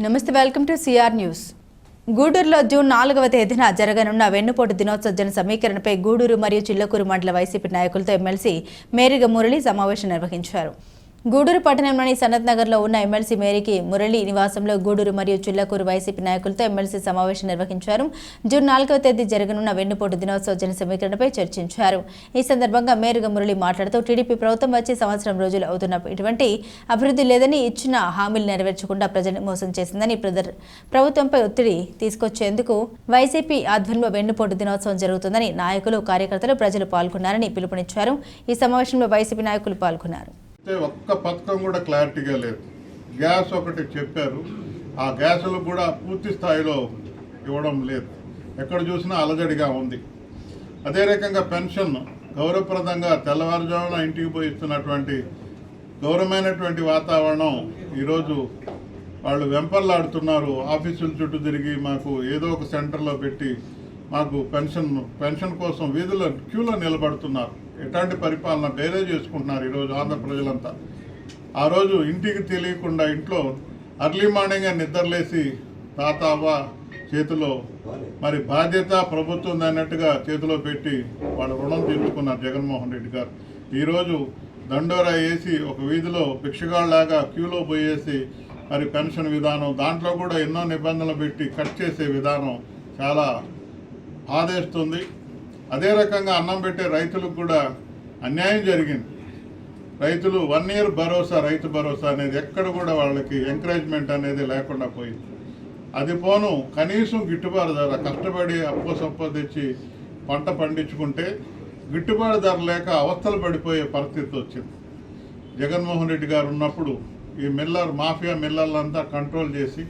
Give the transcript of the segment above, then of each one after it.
నమస్తే, welcome to CR news. గూడూరులో June 4వ తేదీన జరగనున్న వెన్నుపోటు దినోత్సవ జన సమీకరణపై గూడూరు మరియు చిల్లకూరు మండల వైసీపీ నాయకులతో ఎమ్మెల్సీ మేరిగ మురళి సమావేశం నిర్వహించారు. గూడూరు పట్టణంలోని సనత్ నగర్లో ఉన్న ఎమ్మెల్సీ మేరికి మురళి నివాసంలో గూడూరు మరియు చిల్లకూరు వైసీపీ నాయకులతో ఎమ్మెల్సీ సమావేశం నిర్వహించారు. జూన్ 4వ తేదీ జరగనున్న వెన్నుపోటు దినోత్సవ జన సమీకరణపై చర్చించారు. ఈ సందర్భంగా మేరిగ మురళి మాట్లాడుతూ టీడీపీ ప్రభుత్వం వచ్చి సంవత్సరం రోజులు అవుతున్న ఇటువంటి అభివృద్ధి లేదని, ఇచ్చిన హామీలు నెరవేర్చకుండా ప్రజలను మోసం చేసిందని, ప్రభుత్వంపై ఒత్తిడి తీసుకొచ్చేందుకు వైసీపీ ఆధ్వర్యంలో వెన్నుపోటు దినోత్సవం జరుగుతుందని నాయకులు, కార్యకర్తలు, ప్రజలు పాల్గొన్నారని పిలుపునిచ్చారు. ఈ సమావేశంలో వైసీపీ నాయకులు పాల్గొన్నారు. ఒక్క పథకం కూడా క్లారిటీగా లేదు. గ్యాస్ ఒకటి చెప్పారు, ఆ గ్యాసులు కూడా పూర్తి స్థాయిలో ఇవ్వడం లేదు. ఎక్కడ చూసినా అలజడిగా ఉంది. అదే రకంగా పెన్షన్ గౌరవప్రదంగా తెల్లవారుజామున ఇంటికి పోయి ఇస్తున్నటువంటి గౌరవమైనటువంటి వాతావరణం ఈరోజు వాళ్ళు వెంపర్లాడుతున్నారు. ఆఫీసుల చుట్టూ తిరిగి మాకు ఏదో ఒక సెంటర్లో పెట్టి మాకు పెన్షన్ కోసం వీధుల్లో క్యూలో నిలబడుతున్నారు. ఎట్లాంటి పరిపాలన బేరే చేసుకుంటున్నారు ఈరోజు ఆంధ్ర ప్రజలంతా. ఆ రోజు ఇంటికి తెలియకుండా ఇంట్లో అర్లీ మార్నింగ్ నిద్రలేసి తాత అవ్వ చేతిలో మరి బాధ్యత ప్రభుత్వం అన్నట్టుగా చేతిలో పెట్టి వాళ్ళు రుణం తీర్చుకున్నారు జగన్మోహన్ రెడ్డి గారు. ఈరోజు దండోరా వేసి ఒక వీధిలో భిక్షగాళ్ళలాగా క్యూలో పోయేసి మరి పెన్షన్ విధానం, దాంట్లో కూడా ఎన్నో నిబంధనలు పెట్టి కట్ చేసే విధానం చాలా ఆదేస్తుంది. అదే రకంగా అన్నం పెట్టే రైతులకు కూడా అన్యాయం జరిగింది. రైతులు 1 year భరోసా, రైతు భరోసా అనేది ఎక్కడ కూడా వాళ్ళకి ఎంకరేజ్మెంట్ అనేది లేకుండా పోయింది. అది పోను కనీసం గిట్టుబాటు ధర, కష్టపడి అప్పో తెచ్చి పంట పండించుకుంటే గిట్టుబాటు ధర లేక అవస్థలు పడిపోయే పరిస్థితి వచ్చింది. జగన్మోహన్ రెడ్డి గారు ఉన్నప్పుడు ఈ మాఫియా మిల్లర్లంతా కంట్రోల్ చేసి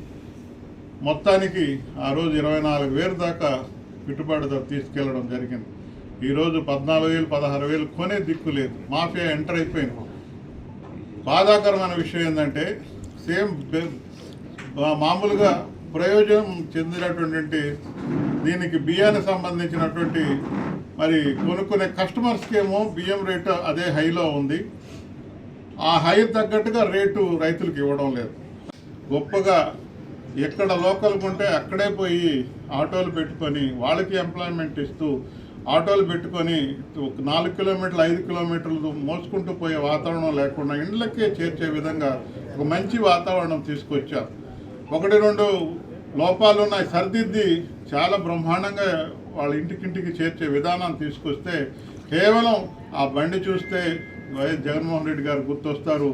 మొత్తానికి ఆ రోజు 24,000 దాకా గిట్టుబాటు ధర తీసుకెళ్లడం జరిగింది. ఈరోజు 14,000, 16,000 కొనే దిక్కు లేదు. మాఫియా ఎంటర్ అయిపోయింది. బాధాకరమైన విషయం ఏంటంటే మామూలుగా ప్రయోజనం చెందినటువంటి దీనికి బియ్యానికి సంబంధించినటువంటి మరి కొనుక్కునే కస్టమర్స్కి ఏమో బియ్యం రేటు అదే హైలో ఉంది. ఆ హై తగ్గట్టుగా రేటు రైతులకు ఇవ్వడం లేదు. గొప్పగా ఎక్కడ లోకల్గా ఉంటే అక్కడే పోయి ఆటోలు పెట్టుకొని వాళ్ళకి ఎంప్లాయ్మెంట్ ఇస్తూ ఆటోలు పెట్టుకొని 4 కిలోమీటర్లు 5 కిలోమీటర్లు మోసుకుంటూ పోయే వాతావరణం లేకుండా ఇండ్లకే చేర్చే విధంగా ఒక మంచి వాతావరణం తీసుకొచ్చారు. 1-2 లోపాలు ఉన్నాయి, సరిదిద్ది చాలా బ్రహ్మాండంగా వాళ్ళ ఇంటికింటికి చేర్చే విధానం తీసుకొస్తే కేవలం ఆ బండి చూస్తే వైఎస్ జగన్మోహన్ రెడ్డి గారు గుర్తొస్తారు.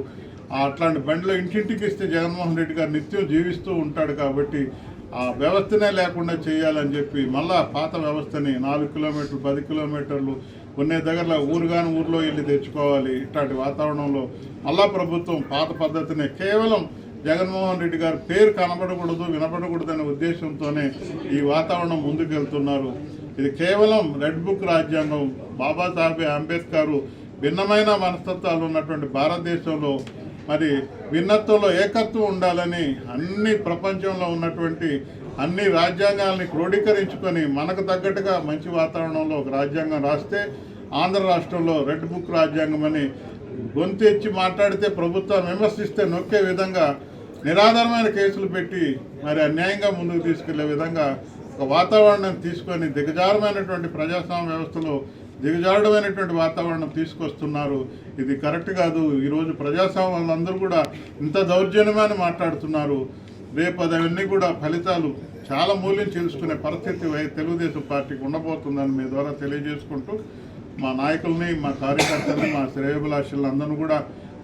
అట్లాంటి బండిలో ఇంటింటికి ఇస్తే జగన్మోహన్ రెడ్డి గారు నిత్యం జీవిస్తూ ఉంటాడు. కాబట్టి ఆ వ్యవస్థనే లేకుండా చేయాలని చెప్పి మళ్ళా పాత వ్యవస్థని 4 కిలోమీటర్లు 10 కిలోమీటర్లు కొన్ని దగ్గర ఊర్లో వెళ్ళి తెచ్చుకోవాలి. ఇట్లాంటి వాతావరణంలో మళ్ళా ప్రభుత్వం పాత పద్ధతినే కేవలం జగన్మోహన్ రెడ్డి గారు పేరు కనబడకూడదు, వినపడకూడదు అనే ఉద్దేశంతోనే ఈ వాతావరణం ముందుకెళ్తున్నారు. ఇది కేవలం రెడ్ బుక్ రాజ్యాంగం, బాబాసాహెబ్ అంబేద్కర్ భిన్నమైన మనస్తత్వాలు ఉన్నటువంటి భారతదేశంలో మరి భిన్నత్వంలో ఏకత్వం ఉండాలని అన్ని ప్రపంచంలో ఉన్నటువంటి అన్ని రాజ్యాంగాల్ని క్రోడీకరించుకొని మనకు తగ్గట్టుగా మంచి వాతావరణంలో ఒక రాజ్యాంగం రాస్తే ఆంధ్ర రాష్ట్రంలో రెడ్ బుక్ రాజ్యాంగం అని గొంతెచ్చి మాట్లాడితే ప్రభుత్వాన్ని విమర్శిస్తే నొక్కే విధంగా నిరాధారమైన కేసులు పెట్టి మరి అన్యాయంగా ముందుకు తీసుకెళ్లే విధంగా ఒక వాతావరణం తీసుకొని దిగజారమైనటువంటి ప్రజాస్వామ్య వ్యవస్థలో దిగజారుడమైనటువంటి వాతావరణం తీసుకొస్తున్నారు. ఇది కరెక్ట్ కాదు. ఈరోజు ప్రజాస్వామ్యం అందరూ కూడా ఇంత దౌర్జన్యమని మాట్లాడుతున్నారు. రేపు అవన్నీ కూడా ఫలితాలు చాలా మూల్యం తెలుసుకునే పరిస్థితి తెలుగుదేశం పార్టీకి ఉండబోతుందని మీ ద్వారా తెలియజేసుకుంటూ మా నాయకుల్ని, మా కార్యకర్తల్ని, మా శ్రేయోభిలాషులను అందరూ కూడా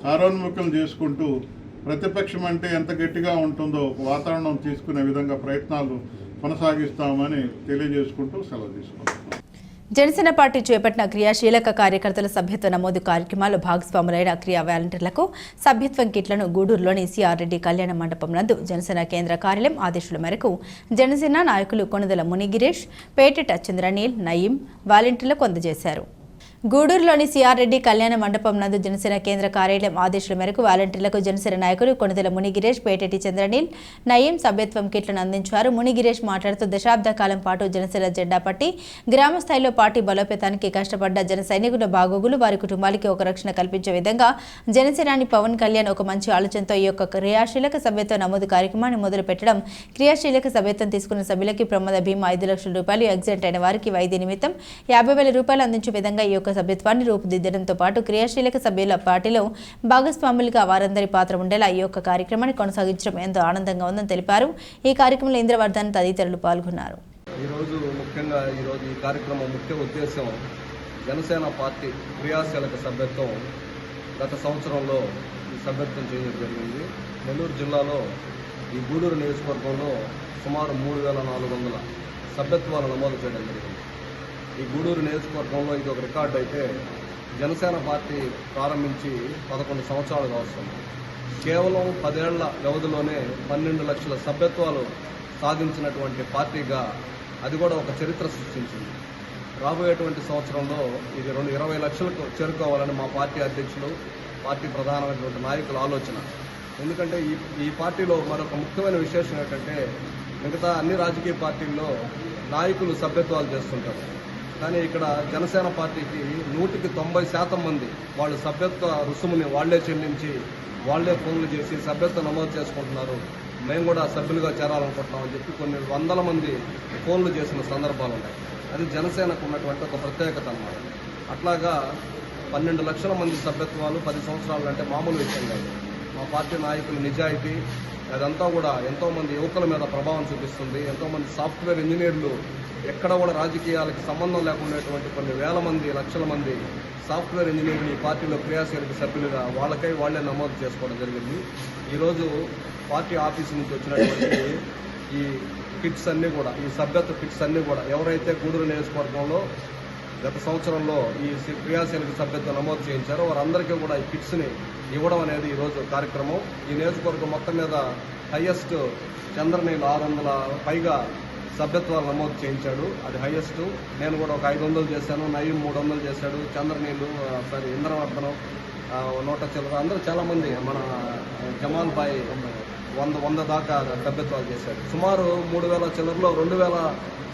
కారోన్ముఖం చేసుకుంటూ ప్రతిపక్షం అంటే ఎంత గట్టిగా ఉంటుందో ఒక వాతావరణం తీసుకునే విధంగా ప్రయత్నాలు కొనసాగిస్తామని తెలియజేసుకుంటూ సెలవు తీసుకుంటాం. జనసేన పార్టీ చేపట్టిన క్రియాశీలక కార్యకర్తల సభ్యత్వ నమోదు కార్యక్రమాల్లో భాగస్వాములైన క్రియా వాలంటీర్లకు సభ్యత్వం కిట్లను గూడూరులోని సిఆర్ రెడ్డి కళ్యాణ మండపం నందు జనసేన కేంద్ర కార్యాలయం ఆదేశాల మేరకు జనసేన నాయకులు కొణదెల మునిగిరీష్, పేటెట చంద్రనీల్, నయీం వాలంటీర్లకు అందజేశారు. గూడూరులోని సిఆర్ రెడ్డి కళ్యాణ మండపం నందు జనసేన కేంద్ర కార్యాలయం ఆదేశాల మేరకు వాలంటీర్లకు జనసేన నాయకులు కొణిదెల మునిగిరేష్, పేటెటి చంద్రనీల్, నయీం సభ్యత్వం కిట్లను అందించారు. మునిగిరేష్ మాట్లాడుతూ దశాబ్ద కాలం పాటు జనసేన జెండా పట్టి గ్రామ స్థాయిలో పార్టీ బలోపేతానికి కష్టపడ్డ జన సైనికుల బాగోగులు, వారి కుటుంబాలకి ఒక రక్షణ కల్పించే విధంగా జనసేనాని పవన్ కళ్యాణ్ ఒక మంచి ఆలోచనతో ఈ యొక్క క్రియాశీలక సభ్యత్వ నమోదు కార్యక్రమాన్ని మొదలు పెట్టడం, క్రియాశీలక సభ్యత్వం తీసుకున్న సభ్యులకి ప్రమాద బీమా 5 లక్షల రూపాయలు, యాక్సిడెంట్ అయిన వారికి వైద్య నిమిత్తం 50,000 రూపాయలు అందించే విధంగా ఈ యొక్క సభ్యత్వాన్ని రూపుదిద్దడంతో పాటు క్రియాశీలక సభ్యుల పార్టీలో భాగస్వాములుగా వారందరి పాత్ర ఉండేలా ఈ యొక్క కార్యక్రమాన్ని కొనసాగించడం ఎంతో ఆనందంగా ఉందని తెలిపారు. ఈ కార్యక్రమంలో ఇంద్రవర్ధన్ తదితరులు పాల్గొన్నారు. ముఖ్యంగా ఈరోజు ఈ కార్యక్రమం ముఖ్య ఉద్దేశం జనసేన పార్టీ క్రియాశీలక సభ్యత్వం గత సంవత్సరంలో ఈ సభ్యత్వం చేయడం జరిగింది. నెల్లూరు జిల్లాలో ఈ గూడూరు నియోజకవర్గంలో సుమారు 3,400 సభ్యత్వాలు నమోదు చేయడం జరిగింది. ఈ గూడూరు నియోజకవర్గంలో ఇది ఒక రికార్డు అయితే జనసేన పార్టీ ప్రారంభించి 11 సంవత్సరాలుగా వస్తుంది. కేవలం 10 ఏళ్ల వ్యవధిలోనే 12 లక్షల సభ్యత్వాలు సాధించినటువంటి పార్టీగా అది కూడా ఒక చరిత్ర సృష్టించింది. రాబోయేటువంటి సంవత్సరంలో ఇది 20 లక్షలకు చేరుకోవాలని మా పార్టీ అధ్యక్షులు, పార్టీ ప్రధానమైనటువంటి నాయకుల ఆలోచన. ఎందుకంటే ఈ పార్టీలో మరొక ముఖ్యమైన విశేషం ఏంటంటే మిగతా అన్ని రాజకీయ పార్టీల్లో నాయకులు సభ్యత్వాలు చేస్తుంటారు. కానీ ఇక్కడ జనసేన పార్టీకి 100కి 90% మంది వాళ్ళు సభ్యత్వ రుసుముని వాళ్లే చెల్లించి వాళ్లే ఫోన్లు చేసి సభ్యత్వం నమోదు చేసుకుంటున్నారు, మేము కూడా సభ్యులుగా చేరాలనుకుంటున్నామని చెప్పి కొన్ని వందల మంది ఫోన్లు చేసిన సందర్భాలు ఉన్నాయి. అది జనసేనకు ఉన్నటువంటి ఒక ప్రత్యేకత అన్నమాట. అట్లాగా 12 లక్షల మంది సభ్యత్వాలు 10 సంవత్సరాలు అంటే మామూలు విషయం కాదు. మా పార్టీ నాయకులు నిజాయితీ అదంతా కూడా ఎంతోమంది యువకుల మీద ప్రభావం చూపిస్తుంది. ఎంతోమంది సాఫ్ట్వేర్ ఇంజనీర్లు ఎక్కడ కూడా రాజకీయాలకు సంబంధం లేకుండాటువంటి కొన్ని వేల మంది, లక్షల మంది సాఫ్ట్వేర్ ఇంజనీర్లు ఈ పార్టీలో క్రియాశీలక సభ్యులుగా వాళ్ళకై వాళ్లే నమోదు చేసుకోవడం జరిగింది. ఈరోజు పార్టీ ఆఫీసు నుంచి వచ్చినటువంటి ఈ కిట్స్ అన్నీ కూడా, ఈ సభ్యత్వ కిట్స్ అన్నీ కూడా ఎవరైతే గూడూరు నియోజకవర్గంలో గత సంవత్సరంలో ఈ క్రియాశీలక సభ్యత్వం నమోదు చేయించారో వారందరికీ కూడా ఈ కిట్స్ని ఇవ్వడం అనేది ఈరోజు కార్యక్రమం. ఈ నియోజకవర్గం మొత్తం మీద హైయెస్ట్ చంద్రనీళ్ళు 600 పైగా సభ్యత్వాలు నమోదు చేయించాడు. అది హైయెస్ట్. నేను కూడా ఒక 500 చేశాను, నయీం 300 చేశాడు, చంద్రనీళ్ళు ఇంద్రవర్ధనం 100 చిల్లర, అందరూ చాలామంది, మన జమాల్ బాయ్ 100 దాకా సభ్యత్వాలు చేశాడు. సుమారు 3,000 చిల్లరలో 2,000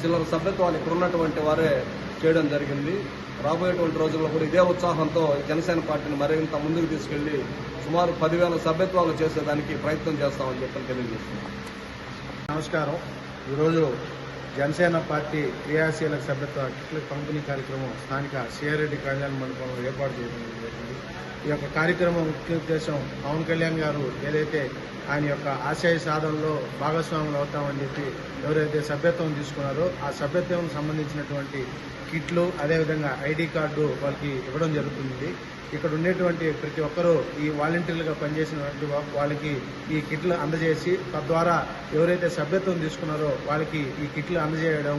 చిల్లర సభ్యత్వాలు ఇక్కడ ఉన్నటువంటి వారే చేయడం జరిగింది. రాబోయేటువంటి రోజుల్లో కూడా ఇదే ఉత్సాహంతో జనసేన పార్టీని మరింత ముందుకు తీసుకెళ్లి సుమారు 10,000 సభ్యత్వాలు చేసేదానికి ప్రయత్నం చేస్తామని చెప్పి తెలియజేస్తున్నాం. నమస్కారం. ఈరోజు జనసేన పార్టీ క్రియాశీలక సభ్యత్వ కిట్ల పంపిణీ కార్యక్రమం స్థానిక సిఆర్ రెడ్డి కళ్యాణ మండపంలో ఏర్పాటు చేయడం జరిగింది. ఈ యొక్క కార్యక్రమం ముఖ్య ఉద్దేశం పవన్ కళ్యాణ్ గారు ఏదైతే ఆయన యొక్క ఆశయ సాధనలో భాగస్వాములు అవుతామని చెప్పి ఎవరైతే సభ్యత్వం తీసుకున్నారో ఆ సభ్యత్వం సంబంధించినటువంటి కిట్లు, అదేవిధంగా ఐడి కార్డు వాళ్ళకి ఇవ్వడం జరుగుతుంది. ఇక్కడ ఉండేటువంటి ప్రతి ఒక్కరూ ఈ వాలంటీర్లుగా పనిచేసినటువంటి వాళ్ళకి ఈ కిట్లు అందజేసి తద్వారా ఎవరైతే సభ్యత్వం తీసుకున్నారో వాళ్ళకి ఈ కిట్లు అందజేయడం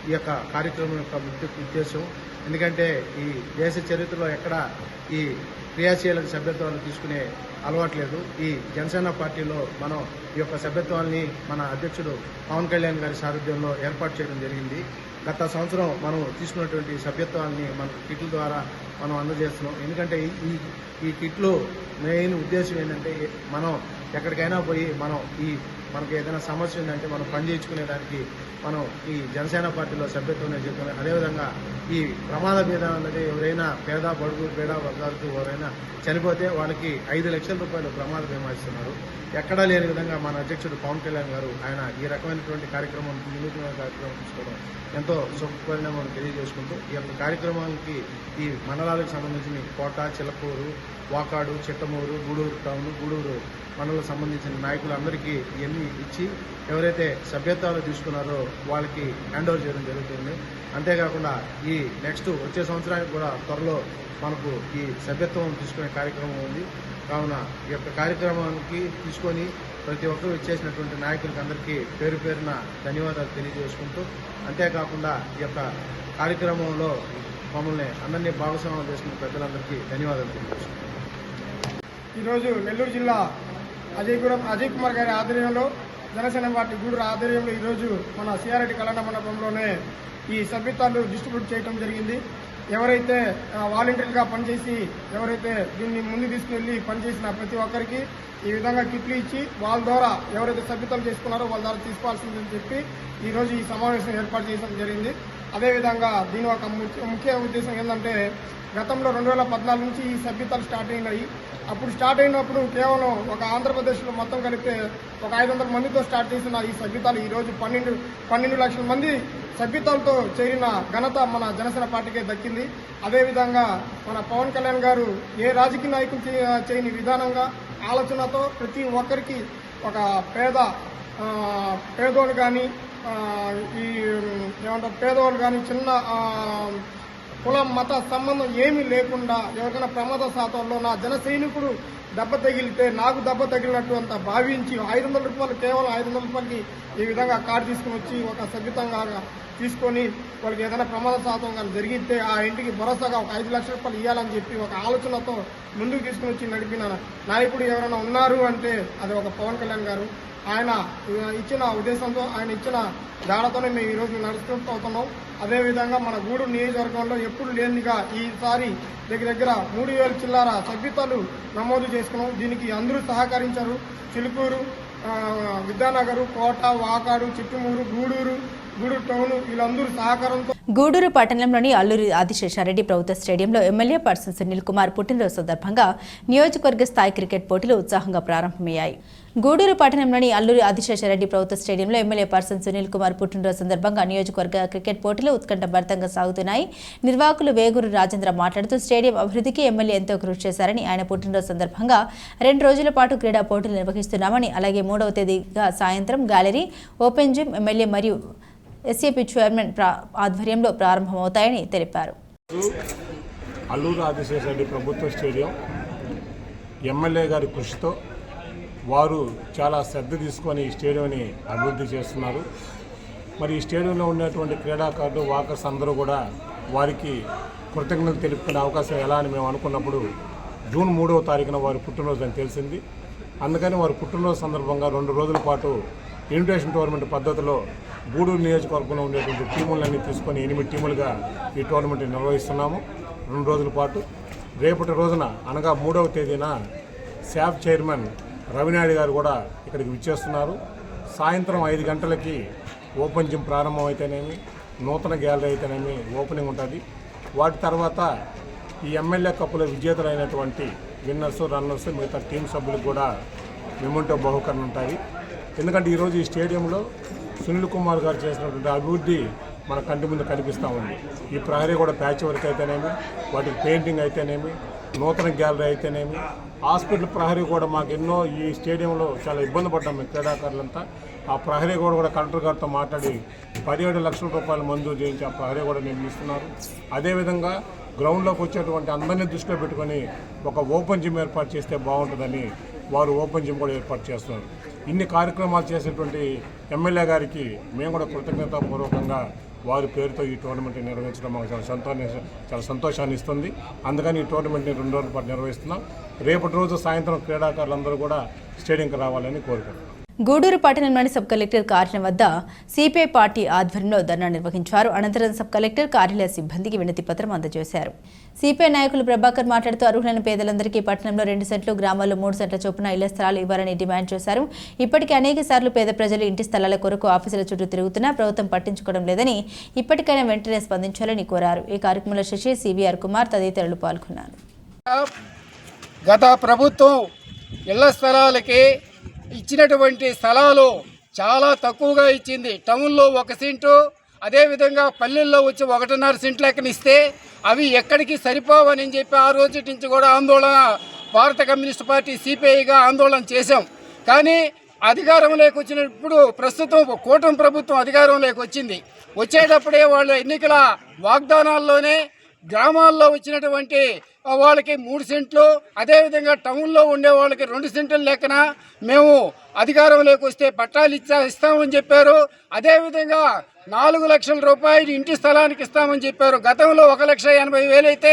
ఈ యొక్క కార్యక్రమం యొక్క ముఖ్య ఉద్దేశం. ఎందుకంటే ఈ దేశ చరిత్రలో ఎక్కడ ఈ క్రియాశీలక సభ్యత్వాలు తీసుకునే అలవాట్లేదు. ఈ జనసేన పార్టీలో మనం ఈ యొక్క సభ్యత్వాన్ని మన అధ్యక్షుడు పవన్ కళ్యాణ్ గారి సారథ్యంలో ఏర్పాటు చేయడం జరిగింది. గత సంవత్సరం మనం తీసుకున్నటువంటి సభ్యత్వాన్ని మన కిట్ల ద్వారా మనం అందజేస్తున్నాం. ఎందుకంటే ఈ కిట్లు మెయిన్ ఉద్దేశం ఏంటంటే మనం ఎక్కడికైనా పోయి మనకి ఏదైనా సమస్య ఉందంటే మనం పని చేయించుకునేదానికి మనం ఈ జనసేన పార్టీలో సభ్యత్వం చెప్తున్నాం. అదేవిధంగా ఈ ప్రమాద బీమా అన్నది ఎవరైనా పేద బడుగు పేద వర్గాలకు ఎవరైనా చనిపోతే వాళ్ళకి 5 లక్షల రూపాయలు ప్రమాద బీమా ఇస్తున్నారు. ఎక్కడా లేని విధంగా మన అధ్యక్షుడు పవన్ కళ్యాణ్ గారు ఆయన ఈ రకమైనటువంటి కార్యక్రమం వినూత్నమైన కార్యక్రమం తీసుకోవడం ఎంతో శుభపరిణామం తెలియజేసుకుంటూ ఈ యొక్క కార్యక్రమానికి ఈ మండలాలకు సంబంధించిన కోట, చిలకూరు, వాకాడు, చిట్టమూరు, గూడూరు టౌన్, గూడూరు మండలకు సంబంధించిన నాయకులందరికీ ఇవన్నీ ఇచ్చి ఎవరైతే సభ్యత్వాలు తీసుకున్నారో వాళ్ళకి హ్యాండ్ ఓవర్ చేయడం జరుగుతుంది. అంతేకాకుండా ఈ నెక్స్ట్ వచ్చే సంవత్సరానికి కూడా త్వరలో మనకు ఈ సభ్యత్వం తీసుకునే కార్యక్రమం ఉంది. కావున ఈ యొక్క కార్యక్రమానికి తీసుకొని ప్రతి ఒక్కరూ ఇచ్చేసినటువంటి నాయకులకి అందరికీ పేరు పేరున ధన్యవాదాలు తెలియజేసుకుంటూ, అంతేకాకుండా ఈ యొక్క కార్యక్రమంలో మమ్మల్ని అందరినీ భాగస్వామ్యం చేసుకున్న పెద్దలందరికీ ధన్యవాదాలు తెలియజేసుకుంటాం. ఈరోజు నెల్లూరు జిల్లా అజయ్ కుమార్ గారి ఆధ్వర్యంలో జనసేన పార్టీ గూడూరు ఆధ్వర్యంలో ఈరోజు మన సిఆర్ రెడ్డి కళ్యాణ మండపంలోనే ఈ సభ్యత్వాలు డిస్ట్రిబ్యూట్ చేయడం జరిగింది. ఎవరైతే వాలంటీర్లుగా పనిచేసి ఎవరైతే దీన్ని ముందు తీసుకువెళ్ళి పనిచేసిన ప్రతి ఒక్కరికి ఈ విధంగా కిట్లు ఇచ్చి వాళ్ళ ద్వారా ఎవరైతే సభ్యతలు చేసుకున్నారో వాళ్ళ ద్వారా తీసుకోవాల్సిందని చెప్పి ఈరోజు ఈ సమావేశం ఏర్పాటు చేయడం జరిగింది. అదేవిధంగా దీని ఒక ముఖ్య ఉద్దేశం ఏంటంటే గతంలో 2014 నుంచి ఈ సభ్యతలు స్టార్ట్ అయినాయి. అప్పుడు స్టార్ట్ అయినప్పుడు కేవలం ఒక ఆంధ్రప్రదేశ్లో మొత్తం కలిపితే ఒక 500 మందితో స్టార్ట్ చేసిన ఈ సభ్యతలు ఈరోజు 12 లక్షల మంది సభ్యతలతో చేరిన ఘనత మన జనసేన పార్టీకే దక్కింది. అదేవిధంగా మన పవన్ కళ్యాణ్ గారు ఏ రాజకీయ నాయకులు చేయని విధానంగా ఆలోచనతో ప్రతి ఒక్కరికి ఒక పేదోళ్ళు కానీ ఈ ఏమంటారు పేదవాళ్ళు కానీ చిన్న కులం మత సంబంధం ఏమీ లేకుండా ఎవరికైనా ప్రమాద శాతంలో నా జన సైనికుడు దెబ్బ తగిలితే నాకు దెబ్బ తగిలినట్టు అంత భావించి 500 రూపాయలు కేవలం 500 రూపాయలకి ఈ విధంగా కార్డు తీసుకుని వచ్చి ఒక సభ్యతంగా తీసుకొని వాళ్ళకి ఏదైనా ప్రమాద శాతం కానీ జరిగితే ఆ ఇంటికి భరోసాగా ఒక 5 లక్షల రూపాయలు ఇవ్వాలని చెప్పి ఒక ఆలోచనతో ముందుకు తీసుకుని వచ్చి నడిపిన నాయకుడు ఎవరైనా ఉన్నారు అంటే అది ఒక పవన్ కళ్యాణ్ గారు. ఆయన ఇచ్చిన ఉద్దేశంతో ఆయన ఇచ్చిన దాడతోనే మేము ఈరోజు నడుచుకుంటూ అవుతున్నాం. అదేవిధంగా మన గూడూరు నియోజకవర్గంలో ఎప్పుడు లేనిగా ఈసారి దగ్గర 3000 చిల్లర సభ్యతలు నమోదు చేసుకున్నాం. దీనికి అందరూ సహకరించారు. చిలుకూరు, విద్యానగర్, కోట, వాకాడు, చిట్టుమూరు, గూడూరు టౌన్ వీళ్ళందరూ సహకారంతో గూడూరు పట్టణంలోని అల్లూరి ఆదిశేషారెడ్డి ప్రభుత్వ స్టేడియంలో ఎమ్మెల్యే పర్సన్ సునీల్ కుమార్ పుట్టినరోజు సందర్భంగా నియోజకవర్గ స్థాయి క్రికెట్ పోటీలు ఉత్సాహంగా ప్రారంభమయ్యాయి. గూడూరు పట్టణంలోని అల్లూరి ఆదిశేషారెడ్డి ప్రభుత్వ స్టేడియంలో ఎమ్మెల్యే పర్సన్ సునీల్ కుమార్ పుట్టినరోజు సందర్భంగా నియోజకవర్గ క్రికెట్ పోటీలు ఉత్కంఠభరితంగా సాగుతున్నాయి. నిర్వాహకులు వేగూరు రాజేంద్ర మాట్లాడుతూ స్టేడియం అభివృద్ధికి ఎమ్మెల్యే ఎంతో కృషి చేశారని, ఆయన పుట్టినరోజు సందర్భంగా 2 రోజుల పాటు క్రీడా పోటీలు నిర్వహిస్తున్నామని, అలాగే 3వ తేదీగా సాయంత్రం గ్యాలరీ, ఓపెన్ జిమ్ ఎమ్మెల్యే మరియు ఎస్ఏపీ చైర్మన్ ఆధ్వర్యంలో ప్రారంభమవుతాయని తెలిపారు. అల్లూరు ఆదిశేషారెడ్డి ప్రభుత్వ స్టేడియం ఎమ్మెల్యే గారి కృషితో వారు చాలా శ్రద్ధ తీసుకొని ఈ స్టేడియంని అభివృద్ధి చేస్తున్నారు. మరి ఈ స్టేడియంలో ఉన్నటువంటి క్రీడాకారులు, వాకర్స్ అందరూ కూడా వారికి కృతజ్ఞతలు తెలుపుకునే అవకాశం ఎలా అని మేము అనుకున్నప్పుడు జూన్ 3వ తారీఖున వారి పుట్టినరోజు అని తెలిసింది. అందుకని వారి పుట్టినరోజు సందర్భంగా 2 రోజుల పాటు ఇన్విటేషన్ టోర్నమెంట్ పద్ధతిలో గూడూరు నియోజకవర్గంలో ఉండేటువంటి టీములన్నీ తీసుకొని 8 టీములుగా ఈ టోర్నమెంట్ నిర్వహిస్తున్నాము 2 రోజుల పాటు. రేపటి రోజున అనగా 3వ తేదీన శాఫ్ చైర్మన్ రవినాయుడు గారు కూడా ఇక్కడికి విచ్చేస్తున్నారు. సాయంత్రం 5 గంటలకి ఓపెన్ జిమ్ ప్రారంభం అయితేనేమి, నూతన గ్యాలరీ అయితేనేమి ఓపెనింగ్ ఉంటుంది. వాటి తర్వాత ఈ ఎమ్మెల్యే కప్పుల విజేతలైనటువంటి విన్నర్స్, రన్నర్స్, మిగతా టీం సభ్యులకు కూడా మెమోంటో బహుకరణ ఉంటాయి. ఎందుకంటే ఈరోజు ఈ స్టేడియంలో సునీల్ కుమార్ గారు చేసినటువంటి అభివృద్ధి మన కంటి ముందు కనిపిస్తూ ఉంది. ఈ ప్రహరీ కూడా ప్యాచ్ వర్క్ అయితేనేమి, వాటికి పెయింటింగ్ అయితేనేమి, నూతన గ్యాలరీ అయితేనేమి, హాస్పిటల్ ప్రహరీ కూడా మాకు ఎన్నో ఈ స్టేడియంలో చాలా ఇబ్బంది పడ్డాం మేము క్రీడాకారులంతా. ఆ ప్రహరీ కూడా కలెక్టర్ గారితో మాట్లాడి 17 లక్షల రూపాయలు మంజూరు చేయించి ఆ ప్రహరీ కూడా నిర్మిస్తున్నారు. అదేవిధంగా గ్రౌండ్లోకి వచ్చేటువంటి అందరినీ దృష్టిలో పెట్టుకొని ఒక ఓపెన్ జిమ్ ఏర్పాటు చేస్తే బాగుంటుందని వారు ఓపెన్ జిమ్ కూడా ఏర్పాటు చేస్తున్నారు. ఇన్ని కార్యక్రమాలు చేసేటువంటి ఎమ్మెల్యే గారికి మేము కూడా కృతజ్ఞతాపూర్వకంగా వారి పేరుతో ఈ టోర్నమెంట్ నిర్వహించడం మాకు చాలా సంతోషాన్ని ఇస్తుంది. అందుకని ఈ టోర్నమెంట్ని 2 రోజుల పాటు నిర్వహిస్తున్నాం. రేపటి రోజు సాయంత్రం క్రీడాకారులందరూ కూడా స్టేడియంకి రావాలని కోరుకుంటున్నాం. గూడూరు పట్టణంలోని సబ్ కలెక్టర్ కార్యాలయం వద్ద సిపిఐ పార్టీ ఆధ్వర్యంలో ధర్నా నిర్వహించారు. అనంతరం సబ్ కలెక్టర్ కార్యాలయ సిబ్బందికి వినతి పత్రం అందజేశారు. సిపిఐ నాయకులు ప్రభాకర్ మాట్లాడుతూ అర్హులైన పేదలందరికీ పట్టణంలో 2 సెంట్లు, గ్రామాల్లో 3 సెంట్ల చొప్పున ఇళ్ల స్థలాలు ఇవ్వాలని డిమాండ్ చేశారు. ఇప్పటికే అనేక సార్లు పేద ప్రజలు ఇంటి స్థలాల కొరకు ఆఫీసుల చుట్టూ తిరుగుతున్నా ప్రభుత్వం పట్టించుకోవడం లేదని, ఇప్పటికైనా వెంటనే స్పందించాలని కోరారు. ఈ కార్యక్రమంలో శశి, సివిఆర్ కుమార్ తదితరులు పాల్గొన్నారు. గత ప్రభుత్వం ఇళ్ల స్థలాలకి ఇచ్చినటువంటి స్థలాలు చాలా తక్కువగా ఇచ్చింది. టౌన్లో 1 సెంటు, అదేవిధంగా పల్లెల్లో వచ్చి 1.5 సెంట్లు లెక్కన ఇస్తే అవి ఎక్కడికి సరిపోవని చెప్పి ఆ రోజు నుంచి కూడా ఆందోళన, భారత కమ్యూనిస్ట్ పార్టీ సిపిఐగా ఆందోళన చేశాం. కానీ అధికారంలోకి వచ్చినప్పుడు ప్రస్తుతం కూటమి ప్రభుత్వం అధికారంలోకి వచ్చింది. వచ్చేటప్పుడే వాళ్ళ ఎన్నికల వాగ్దానాల్లోనే గ్రామాల్లో వచ్చినటువంటి వాళ్ళకి 3 సెంట్లు, అదేవిధంగా టౌన్లో ఉండే వాళ్ళకి 2 సెంట్ల లెక్కన మేము అధికారంలోకి వస్తే పట్టాలు ఇస్తామని చెప్పారు. అదేవిధంగా 4 లక్షల రూపాయలు ఇంటి స్థలానికి ఇస్తామని చెప్పారు. గతంలో 1,80,000 అయితే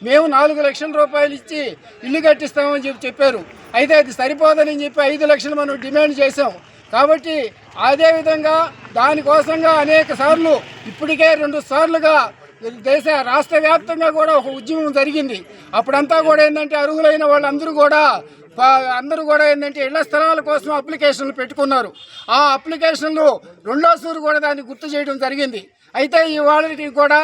మేము 4 లక్షల రూపాయలు ఇచ్చి ఇల్లు కట్టిస్తామని చెప్పారు. అయితే అది సరిపోదని చెప్పి 5 లక్షలు మనం డిమాండ్ చేసాం. కాబట్టి అదేవిధంగా దానికోసంగా అనేక సార్లు, ఇప్పటికే 2 సార్లుగా దేశ రాష్ట్ర వ్యాప్తంగా కూడా ఒక ఉద్యమం జరిగింది. అప్పుడంతా కూడా ఏంటంటే అర్హులైన వాళ్ళందరూ కూడా ఏంటంటే ఇళ్ల స్థలాల కోసం అప్లికేషన్లు పెట్టుకున్నారు. ఆ అప్లికేషన్లు రెండోసారి కూడా దాన్ని గుర్తు చేయడం జరిగింది. అయితే ఇవాళకి కూడా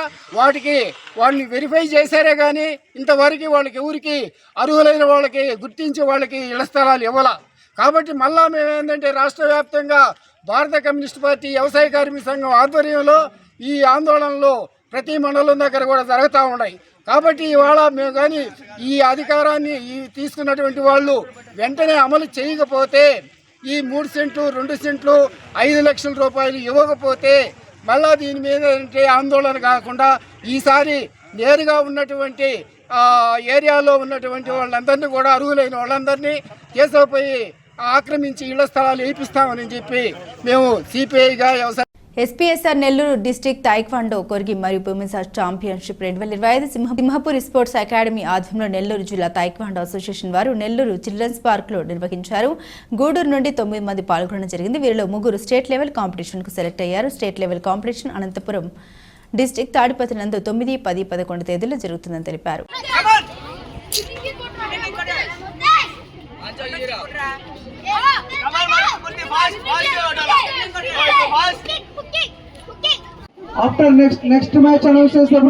వాళ్ళని వెరిఫై చేశారే కానీ ఇంతవరకు వాళ్ళకి ఎవరికి అర్హులైన వాళ్ళకి గుర్తించి వాళ్ళకి ఇళ్ల స్థలాలు ఇవ్వాల. కాబట్టి మళ్ళా మేము ఏంటంటే రాష్ట్ర వ్యాప్తంగా భారత కమ్యూనిస్ట్ పార్టీ వ్యవసాయ కార్మిక సంఘం ఆధ్వర్యంలో ఈ ఆందోళనలు ప్రతి మండలం దగ్గర కూడా జరుగుతూ ఉన్నాయి. కాబట్టి ఇవాళ మేము కానీ ఈ అధికారాన్ని తీసుకున్నటువంటి వాళ్ళు వెంటనే అమలు చేయకపోతే ఈ 3 సెంట్లు 2 సెంట్లు 5 లక్షల రూపాయలు ఇవ్వకపోతే మళ్ళా దీని మీద ఏంటంటే ఆందోళన కాకుండా ఈసారి నేరుగా ఉన్నటువంటి ఏరియాలో ఉన్నటువంటి వాళ్ళందరినీ కూడా అర్హులైన వాళ్ళందరినీ తీసుకుపోయి ఆక్రమించి ఇళ్ల స్థలాలు వేయిస్తామని చెప్పి మేము సిపిఐగా వ్యవసాయ ఎస్పీఎస్ఆర్ నెల్లూరు డిస్టిక్ తాయిక్వాండో కొరిగి మరియు women's championship 2025 Simhapuri sports academy ఆధ్వర్యంలో నెల్లూరు జిల్లా తాయిక్వాండో అసోసియేషన్ వారు నెల్లూరు చిల్డ్రన్స్ పార్క్ లో నిర్వహించారు. గూడూరు నుండి 9 మంది పాల్గొనడం జరిగింది. వీరిలో 3 స్టేట్ లెవెల్ కాంపిటీషన్ కు సెలెక్ట్ అయ్యారు. State level competition Anantapur district Tadipatri నందు 9, 10, 11 తేదీల్లో జరుగుతుందని తెలిపారు. After next match announces the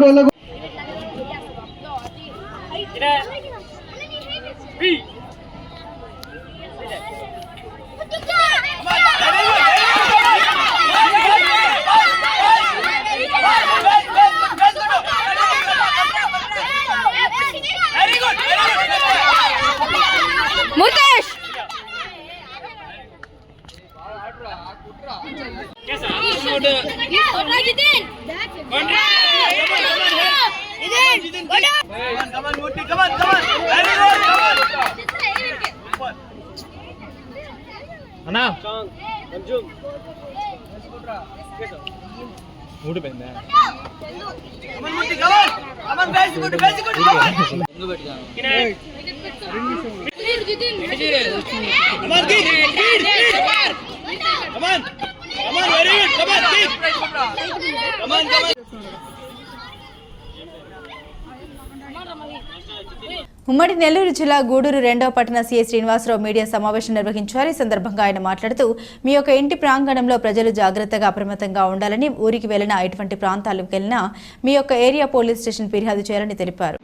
ఉమ్మడి నెల్లూరు జిల్లా గూడూరు 2వ పట్టణ సీఐ శ్రీనివాసరావు మీడియా సమావేశం నిర్వహించారు. ఈ సందర్భంగా ఆయన మాట్లాడుతూ మీ యొక్క ఇంటి ప్రాంగణంలో ప్రజలు జాగ్రత్తగా అప్రమత్తంగా ఉండాలని, ఊరికి వెళ్లినా ఎటువంటి ప్రాంతాలకు వెళ్లినా మీ యొక్క ఏరియా పోలీస్ స్టేషన్ ఫిర్యాదు చేయాలని తెలిపారు.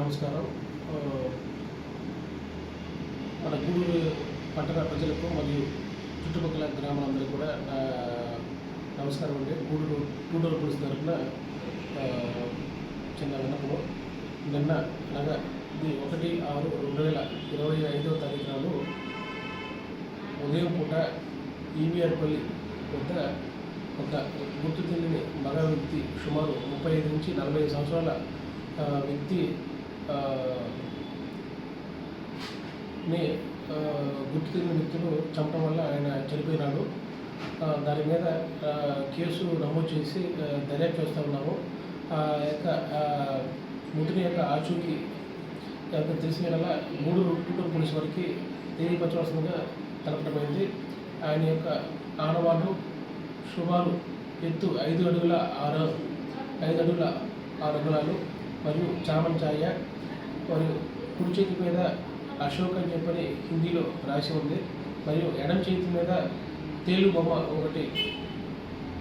నమస్కారం. మన గూడూరు పట్టణ ప్రజలకు మరియు చుట్టుపక్కల గ్రామాలందరూ కూడా నమస్కారం అండి. గూడూరు పోలీస్ తరఫున చిన్న విన్నపం. నిన్న అనగా ఇది 1/6/2025 తారీఖు నాడు ఉదయం పూట ఈవీఆర్పల్లి వద్ద ఒక గుర్తు తెలియని మగ వ్యక్తి సుమారు 35 నుంచి 45 సంవత్సరాల వ్యక్తి గుర్తు తెలియని వ్యక్తులు చంపడం వల్ల ఆయన చనిపోయినాడు. దాని మీద కేసు నమోదు చేసి దర్యాప్తు చేస్తూ ఉన్నాము. ఆ యొక్క మృతుని యొక్క ఆచూకీ తెలిసిన వల్ల గూడూరు పోలీసు వారికి తెలియపరచవలసిందిగా తెలపడమైంది. ఆయన యొక్క ఆనవాళ్ళు సుమారు ఎత్తు 5 అడుగుల 6 అంగుళాలు మరియు చామన్ ఛాయ మరియు కుడి చేతి మీద అశోక్ అని చెప్పని హిందీలో రాసి ఉంది. మరియు ఎడమ చేతి మీద తేలు బొమ్మ ఒకటి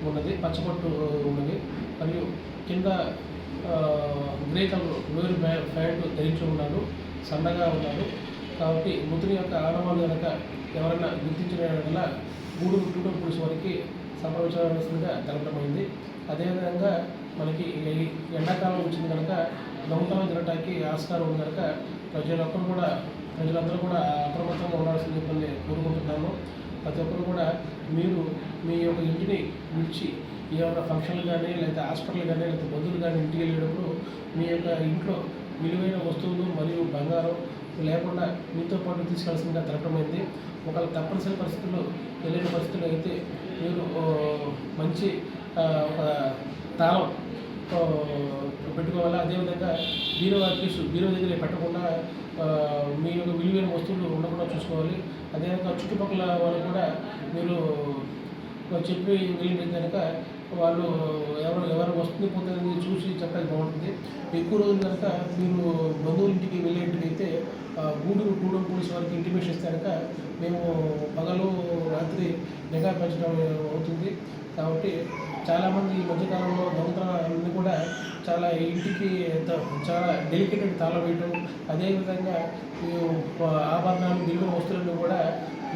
ఉన్నది, పచ్చపట్టు ఉన్నది. మరియు కింద గ్రే కలర్ వేరు ప్యాంటు ధరించి ఉన్నాడు, సన్నగా ఉన్నాడు. కాబట్టి మృతుని యొక్క ఆనవాళ్ళు కనుక ఎవరైనా గుర్తించిన వల్ల గూడూరు పోలీసు వారికి సంప్రదించవలసిందిగా తెలపడమైంది. అదేవిధంగా మనకి ఎండాకాలం వచ్చింది కనుక దొంగతనం జరగడానికి ఆస్కారం ఉంది కనుక ప్రజలందరూ కూడా అప్రమత్తంగా ఉండాల్సింది చెప్పని కోరుకుంటున్నాను. ప్రతి ఒక్కరు కూడా మీరు మీ యొక్క ఇంటిని విడిచి ఏమైనా ఫంక్షన్లు కానీ లేదా హాస్పిటల్ కానీ లేదా బంధువులు కానీ ఇంటికి వెళ్ళేటప్పుడు మీ యొక్క ఇంట్లో విలువైన వస్తువులు మరియు బంగారం లేకుండా మీతో పాటు తీసుకెళ్లాల్సిందిగా తెలపడమైంది. ఒకవేళ తప్పనిసరి పరిస్థితుల్లో తెలియని పరిస్థితులు అయితే మీరు మంచి ఒక తాళం పెట్టుకోవాలి. అదేవిధంగా బీరువా దగ్గర పెట్టకుండా మీ యొక్క విలువైన వస్తువులు ఉండకుండా చూసుకోవాలి. అదేవిధంగా చుట్టుపక్కల వాళ్ళు కూడా మీరు చెప్పి వెళ్ళిన కనుక వాళ్ళు ఎవరు వస్తుంది పోతుంది చూసి చెప్పడానికి బాగుంటుంది. ఎక్కువ రోజులు కనుక మీరు బంధువుల ఇంటికి వెళ్ళేంటికైతే గూడూరు పోలీసు వారికి ఇంటిమేషన్ ఇస్తే కనుక మేము పగలు రాత్రి నిఘా పెంచడం అవుతుంది. కాబట్టి చాలామంది ఈ మధ్యకాలంలో దొంగతనాలన్నీ కూడా చాలా ఇంటికి చాలా డెలికేటెడ్ తాళం వేయటం, అదేవిధంగా ఆభరణాలు విలువ వస్తువులను కూడా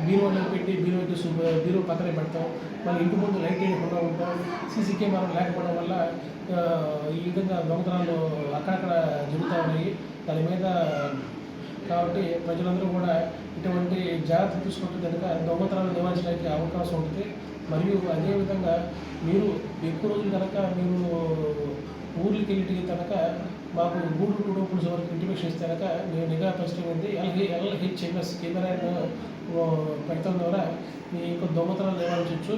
బీరువాలో పెట్టి బీరువా పక్కనే పెడతాం. మళ్ళీ ఇంటి ముందు లైట్ వేయకుండా ఉంటాం. సీసీ కెమెరా లేకపోవడం వల్ల ఈ విధంగా దొంగతనాలు అక్కడక్కడ జరుగుతూ ఉన్నాయి. దాని మీద కాబట్టి ప్రజలందరూ కూడా ఇటువంటి జాగ్రత్తలు తీసుకుంటే కనుక దొంగతనాలు నివారించడానికి అవకాశం ఉంటుంది. మరియు అదేవిధంగా మీరు ఎక్కువ రోజులు కనుక మీరు ఊర్లకి వెళ్ళి కనుక మాకు గూడూరు పోలీసు వరకు ఇంటిమేషన్ ఇస్తే కనుక మేము నిఘా పరిస్థితి LHMS కెమెరాను పెట్టడం ద్వారా మీ యొక్క దొంగతనాలు నివారించవచ్చు.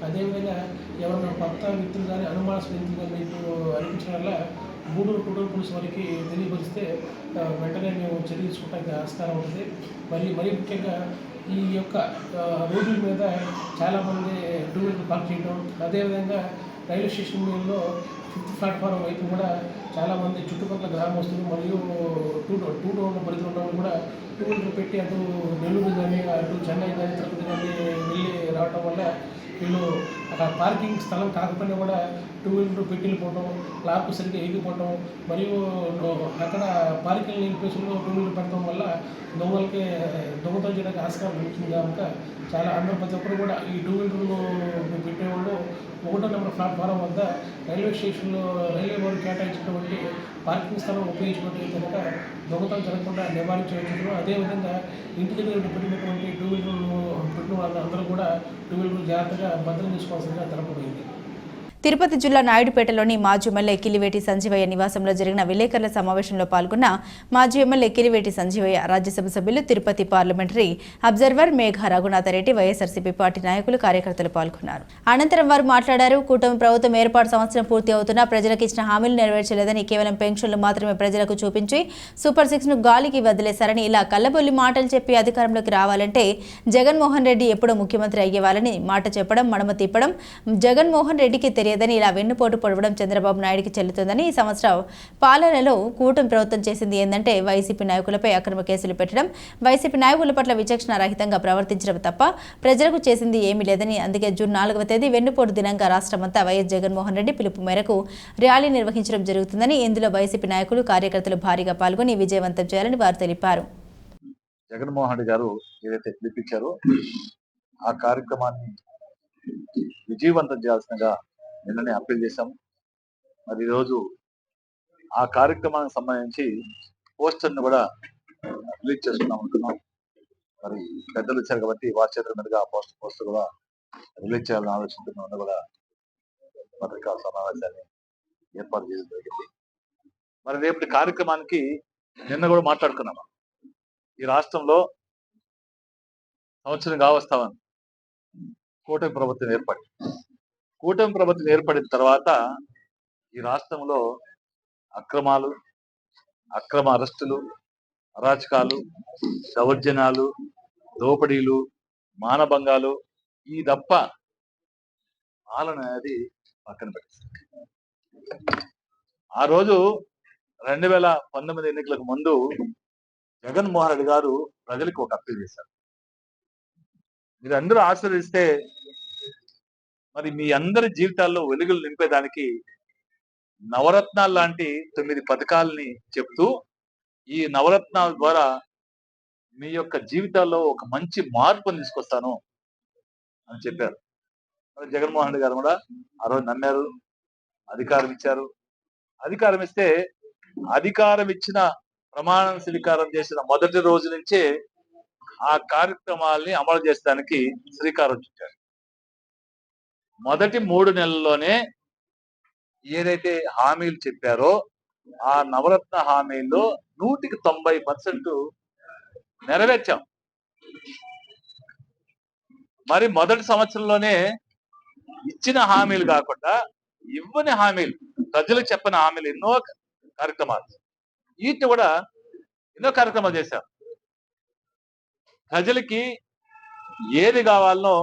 అదేవిధంగా ఎవరైనా కొత్త వ్యక్తులు కానీ అనుమానాస్పద వ్యక్తులు కానీ మీకు అనిపించడం వల్ల గూడూరు పోలీసు వారికి తెలియపరిస్తే వెంటనే మేము చర్య తీసుకోవడానికి ఆస్కారం ఉంటుంది. మరీ ముఖ్యంగా ఈ యొక్క రోడ్ల మీద చాలామంది టూ వీలర్ పార్క్ చేయడం, అదేవిధంగా రైల్వే స్టేషన్లో 5th ప్లాట్ఫారం వైపు కూడా చాలామంది చుట్టుపక్కల గ్రామస్తులు మరియు టూ టౌన్ పరిధిలో ఉన్న వాళ్ళు కూడా టూ వీలర్ పెట్టి అటు నెల్లూరు కానీ అటు చెన్నై కానీ తిరుపతి కానీ వెళ్ళి రావడం వల్ల వీళ్ళు అక్కడ పార్కింగ్ స్థలం కాకపోయినా కూడా టూ వీలర్ పెట్టి వెళ్ళిపోవడం, లాక్ సరిగ్గా ఎగిపోవడం మరియు అక్కడ పార్కింగ్ లేని ప్లేసుల్లో టూ వీలర్ పెట్టడం వల్ల దొంగతనం చేయడానికి ఆస్కారం ఉంటుంది. కనుక చాలా అందరూ ప్రతి ఒక్కరు కూడా ఈ టూ వీలర్లు పెట్టేవాళ్ళు 1వ నెంబర్ ప్లాట్ఫారం వద్ద రైల్వే స్టేషన్లో రైల్వే వారు కేటాయించినటువంటి పార్కింగ్ స్థలం ఉపయోగించినట్టు కనుక దొంగతనం జరగకుండా నివారించవచ్చు. అదేవిధంగా ఇంటి దగ్గర పెట్టినటువంటి టూ వీలర్లు పెట్టిన వాళ్ళందరూ కూడా టూ వీలర్లు జాగ్రత్తగా భద్రం చేసుకోవాల్సిందిగా తెలపబడింది. తిరుపతి జిల్లా నాయుడుపేటలోని మాజీ ఎమ్మెల్యే కిలివేటి సంజీవయ్య నివాసంలో జరిగిన విలేకరుల సమావేశంలో పాల్గొన్న మాజీ ఎమ్మెల్యే కిలివేటి సంజీవయ్య, రాజ్యసభ సభ్యులు, Tirupati parliamentary observer Megha Raghunatha Reddy, YSRCP party నాయకులు, కార్యకర్తలు పాల్గొన్నారు. అనంతరం వారు మాట్లాడారు. కూటమి ప్రభుత్వం ఏర్పాటు సంవత్సరం పూర్తి అవుతున్నా ప్రజలకు ఇచ్చిన హామీలు నెరవేర్చలేదని, కేవలం పెన్షన్లు మాత్రమే ప్రజలకు చూపించి సూపర్ 6ను గాలికి వదిలేశారని, ఇలా కల్లబొల్లి మాటలు చెప్పి అధికారంలోకి రావాలంటే జగన్మోహన్ రెడ్డి ఎప్పుడో ముఖ్యమంత్రి అయ్యేవాళ్ళని మాట చెప్పడం, మడమ తిప్పడం జగన్మోహన్ రెడ్డికి తెలియదని, ఇలా వెన్నుపోటు పొడవడం చంద్రబాబు నాయుడికి చెల్లుతుందని, ఈ సంవత్సరం పాలనలో కూటమి ప్రభుత్వం చేసింది ఏంటంటే వైసీపీ నాయకులపై అక్రమ కేసులు పెట్టడం, వైసీపీ నాయకుల పట్ల విచక్షణ రహితంగా ప్రవర్తించడం తప్ప ప్రజలకు చేసింది ఏమీ లేదని, అందుకే జూన్ 4వ తేదీ వెన్నుపోటు దినంగా రాష్ట్రమంతా వైఎస్ జగన్మోహన్ రెడ్డి పిలుపు మేరకు ర్యాలీ నిర్వహించడం జరుగుతుందని, ఇందులో వైసీపీ నాయకులు, కార్యకర్తలు భారీగా పాల్గొని విజయవంతం చేయాలని వారు తెలిపారు. జగన్మోహన్ రెడ్డి గారు ఏదైతే పిలిపించారో ఆ కార్యక్రమాన్ని విజయవంతం చేయాల్సిందిగా నిన్ననే అప్పీల్ చేశాము. మరి ఈరోజు ఆ కార్యక్రమానికి సంబంధించి పోస్టర్ను కూడా రిలీజ్ చేసుకున్నాం అనుకున్నాం. మరి పెద్దలు వచ్చారు కాబట్టి వారి చేతుల మీదుగా పోస్టర్ కూడా రిలీజ్ చేయాలని ఆలోచించుకున్న కూడా పత్రికా సమావేశాన్ని ఏర్పాటు చేయడం జరిగింది. మరి రేపటి కార్యక్రమానికి నిన్న కూడా మాట్లాడుకున్నాము. ఈ రాష్ట్రంలో సంవత్సరం కావస్తామని కూటమి ప్రభుత్వం ఏర్పడిన తర్వాత ఈ రాష్ట్రంలో అక్రమాలు, అక్రమ అరెస్టులు, అరాచకాలు, దౌర్జన్యాలు, దోపిడీలు, మానభంగాలు ఈ తప్ప పాలన అనేది పక్కన పెట్టేసింది. ఆ రోజు 2019 ఎన్నికలకు ముందు జగన్మోహన్ రెడ్డి గారు ప్రజలకు ఒక అప్పీల్ చేశారు. మీరు అందరూ ఆశీర్వదిస్తే మరి మీ అందరి జీవితాల్లో వెలుగులు నింపేదానికి నవరత్నాలు లాంటి 9 పథకాలని చెప్తూ ఈ నవరత్నాల ద్వారా మీ యొక్క జీవితాల్లో ఒక మంచి మార్పుని తీసుకొస్తాను అని చెప్పారు. మరి జగన్మోహన్ రెడ్డి గారు కూడా ఆ రోజు నమ్మారు, అధికారం ఇచ్చారు. అధికారం ఇస్తే అధికారం ఇచ్చిన ప్రమాణం స్వీకారం చేసిన మొదటి రోజు నుంచే ఆ కార్యక్రమాల్ని అమలు చేసడానికి శ్రీకారం చుట్టారు. మొదటి 3 నెలల్లోనే ఏదైతే హామీలు చెప్పారో ఆ నవరత్న హామీల్లో 190% నెరవేర్చాం. మరి మొదటి సంవత్సరంలోనే ఇచ్చిన హామీలు కాకుండా ఇవ్వని హామీలు, ప్రజలకు చెప్పని హామీలు ఎన్నో కార్యక్రమాలు. వీటిని కూడా ఎన్నో కార్యక్రమాలు చేశాం. ప్రజలకి ఏది కావాలనో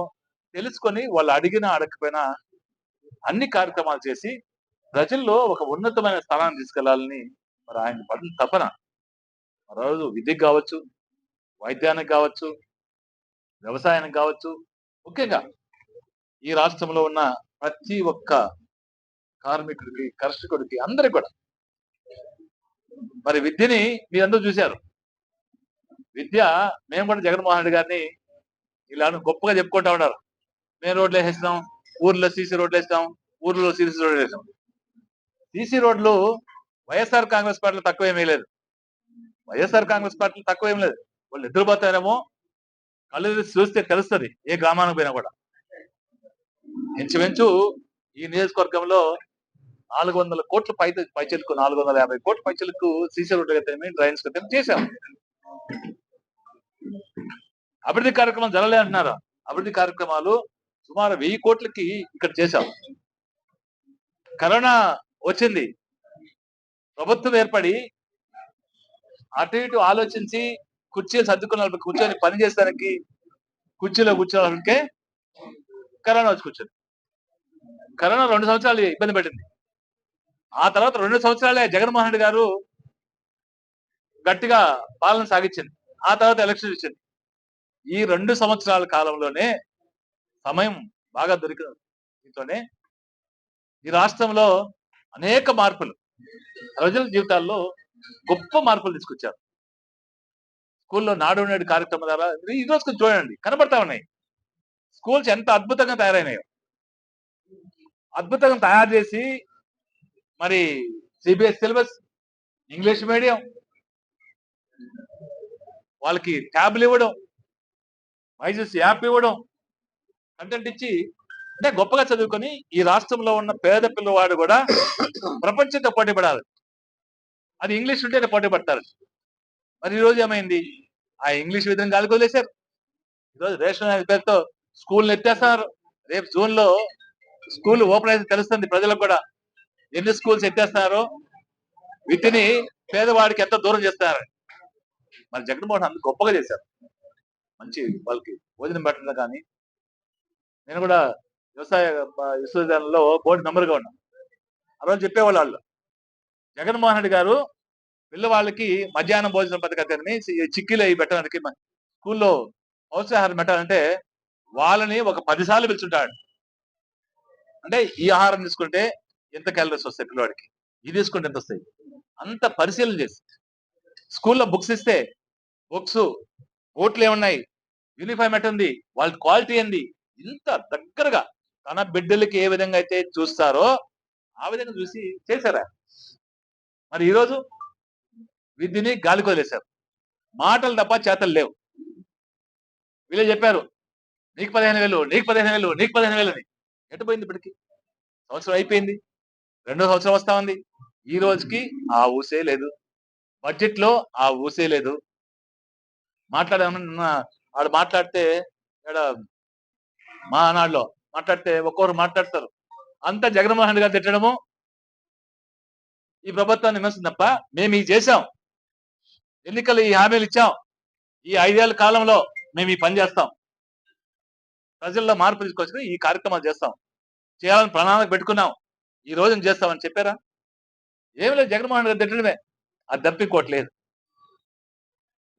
తెలుసుకొని వాళ్ళు అడిగినా అడగకపోయినా అన్ని కార్యక్రమాలు చేసి ప్రజల్లో ఒక ఉన్నతమైన స్థానాన్ని తీసుకెళ్లాలని మరి ఆయన పడిన తపన. రోజు విద్యకు కావచ్చు, వైద్యానికి కావచ్చు, వ్యవసాయానికి కావచ్చు, ముఖ్యంగా ఈ రాష్ట్రంలో ఉన్న ప్రతి ఒక్క కార్మికుడికి, కర్షకుడికి, అందరికి కూడా మరి విద్యని మీరందరూ చూశారు. విద్య మేము కూడా జగన్మోహన్ రెడ్డి గారిని ఇలా గొప్పగా చెప్పుకుంటా ఉన్నారు. మేము రోడ్లు వేసేస్తాం, ఊర్లో సీసీ రోడ్లు వేస్తాం, ఊర్లో సీసీ రోడ్లు వేస్తాం. సీసీ రోడ్లు వైఎస్ఆర్ కాంగ్రెస్ పార్టీలో తక్కువ ఏమీ లేదు. వైఎస్ఆర్ కాంగ్రెస్ పార్టీలో తక్కువ ఏం లేదు. వాళ్ళు నిద్రపోతారేమో, కళ్ళు చూస్తే తెలుస్తుంది ఏ గ్రామానికి పోయినా కూడా. ఇంచుమించు ఈ నియోజకవర్గంలో 400 కోట్ల పైచలకు 450 కోట్ల పైచలకు సీసీ రోడ్లు అయితే డ్రైన్స్ చేశాం. అభివృద్ధి కార్యక్రమం జరగలే అంటున్నారు. అభివృద్ధి కార్యక్రమాలు సుమారు 1000 కోట్లకి ఇక్కడ చేశాం. కరోనా వచ్చింది, ప్రభుత్వం ఏర్పడి అటు ఇటు ఆలోచించి కుర్చీలు సర్దుకున్న కూర్చొని పని చేసేదానికి కుర్చీలో కూర్చోవాలంటే కరోనా వచ్చి కూర్చొని కరోనా 2 సంవత్సరాలు ఇబ్బంది పెట్టింది. ఆ తర్వాత 2 సంవత్సరాలే జగన్మోహన్ రెడ్డి గారు గట్టిగా పాలన సాగించింది. ఆ తర్వాత ఎలక్షన్ ఇచ్చింది. ఈ 2 సంవత్సరాల కాలంలోనే సమయం బాగా దొరికిన దీంతోనే ఈ రాష్ట్రంలో అనేక మార్పులు, ప్రజల జీవితాల్లో గొప్ప మార్పులు తీసుకొచ్చారు. స్కూల్లో నాడు నేడు కార్యక్రమం ద్వారా ఈ రోజు చూడండి కనబడతా ఉన్నాయి. స్కూల్స్ ఎంత అద్భుతంగా తయారైనాయో. అద్భుతంగా తయారు చేసి మరి సిబిఎస్ సిలబస్, ఇంగ్లీష్ మీడియం, వాళ్ళకి ట్యాబ్లు ఇవ్వడం, మైజెస్ యాప్ ఇవ్వడం, కంటెంట్ ఇచ్చి అంటే గొప్పగా చదువుకొని ఈ రాష్ట్రంలో ఉన్న పేద పిల్లవాడు కూడా ప్రపంచంతో పోటీ పడాలి. అది ఇంగ్లీష్ ఉంటేనే పోటీ పడతారు. మరి ఈరోజు ఏమైంది? ఆ ఇంగ్లీష్ విధంగా గాలికి వదిలేశారు. ఈరోజు రేషన్ అనే పేరుతో స్కూల్ని ఎత్తేస్తున్నారు. రేపు జూన్ లో స్కూల్ ఓపెన్ అయితే తెలుస్తుంది ప్రజలకు కూడా ఎన్ని స్కూల్స్ ఎత్తేస్తున్నారో, వీటిని పేదవాడికి ఎంత దూరం చేస్తున్నారు. మరి జగన్మోహన్ అంత గొప్పగా చేశారు. మంచి వాళ్ళకి భోజనం పెట్టడం కానీ, నేను కూడా వ్యవసాయ విశ్వవిద్యాలయంలో బోర్డు మెంబర్గా ఉన్నాను. ఆ రోజు చెప్పేవాళ్ళు వాళ్ళు, జగన్మోహన్ రెడ్డి గారు పిల్లవాళ్ళకి మధ్యాహ్నం భోజనం పథకాన్ని చిక్కీలు అవి పెట్టడానికి స్కూల్లో పౌష్టికాహారం పెట్టాలంటే వాళ్ళని ఒక 10 సార్లు పిలుచుంటాడు. అంటే ఈ ఆహారం తీసుకుంటే ఎంత క్యాలరీస్ వస్తాయి పిల్లవాడికి, ఇది తీసుకుంటే ఎంత వస్తాయి, అంత పరిశీలన చేసి స్కూల్లో బుక్స్ ఇస్తే బుక్స్ బోట్లు ఏమున్నాయి, యూనిఫామ్ ఎట్టుంది, వాళ్ళ క్వాలిటీ ఏంది, ఇంత దగ్గరగా తన బిడ్డలకి ఏ విధంగా అయితే చూస్తారో ఆ విధంగా చూసి చేశారా. మరి ఈరోజు విద్యని గాలికి వదిలేశారు. మాటలు తప్ప చేతలు లేవు. వీళ్ళే చెప్పారు నీకు 15,000, నీకు 15,000, నీకు 15,000 అని. ఎటు పోయింది? ఇప్పటికి సంవత్సరం అయిపోయింది, 2వ సంవత్సరం వస్తా ఉంది. ఈ రోజుకి ఆ ఊసే లేదు. బడ్జెట్ లో ఆ ఊసే లేదు. వాడు మాట్లాడితే ఇక్కడ మా నాడులో మాట్లాడితే ఒక్కొక్కరు మాట్లాడతారు. అంతా జగన్మోహన్ రెడ్డి గారు తిట్టడము, ఈ ప్రభుత్వాన్ని విమర్శించి తప్ప మేము ఇది చేశాం, ఎన్నికలు ఈ హామీలు ఇచ్చాం, ఈ 5 ఏళ్ల కాలంలో మేము ఈ పని చేస్తాం, ప్రజల్లో మార్పు తీసుకొచ్చి ఈ కార్యక్రమాలు చేస్తాం, చేయాలని ప్రణాళిక పెట్టుకున్నాం, ఈ రోజున చేస్తామని చెప్పారా? ఏమి లేదు. జగన్మోహన్ రెడ్డి తిట్టడమే, అది తప్పికోవట్లేదు.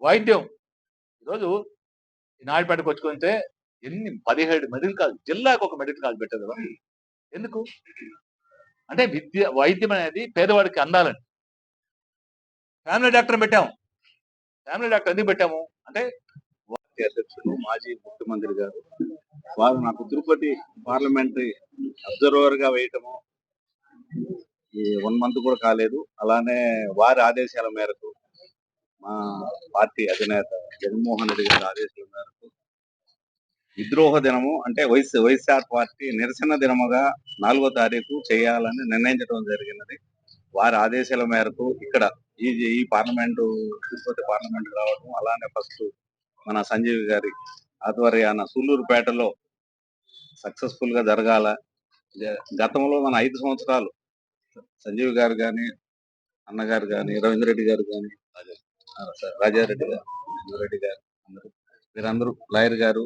వైద్యం ఈరోజు ఈ నాయుడుపేటకు వచ్చుకుంటే ఎన్ని 17 మెడికల్ కాలేజ్, జిల్లాకు ఒక మెడికల్ కాలేజ్ పెట్టారు కదా. ఎందుకు అంటే వైద్యం అనేది పేదవాడికి అందాలని. ఫ్యామిలీ డాక్టర్ పెట్టాము. ఫ్యామిలీ డాక్టర్ ఎందుకు పెట్టాము అంటే అధ్యక్షుడు మాజీ ముఖ్యమంత్రి గారు వారు నాకు తిరుపతి పార్లమెంటరీ అబ్జర్వర్ గా వేయటము ఈ 1 మంత్ కూడా కాలేదు. అలానే వారి ఆదేశాల మేరకు మా పార్టీ అధినేత జగన్మోహన్ రెడ్డి గారి ఆదేశాల మేరకు విద్రోహ దినము అంటే వైఎస్ఆర్ పార్టీ నిరసన దినముగా 4వ తారీఖు చేయాలని నిర్ణయించడం జరిగినది. వారి ఆదేశాల మేరకు ఇక్కడ ఈ పార్లమెంటు తిరుపతి పార్లమెంట్ రావడం, అలానే ఫస్ట్ మన సంజీవ్ గారి ఆధ్వర్యాన సూళ్లూరుపేటలో సక్సెస్ఫుల్ గా జరగాల. గతంలో మన 5 సంవత్సరాలు సంజీవ్ గారు కానీ అన్నగారు కానీ, రవీంద్ర రెడ్డి గారు కానీ, రాజారెడ్డి గారు, రెడ్డి గారు, వీరందరూ లాయర్ గారు,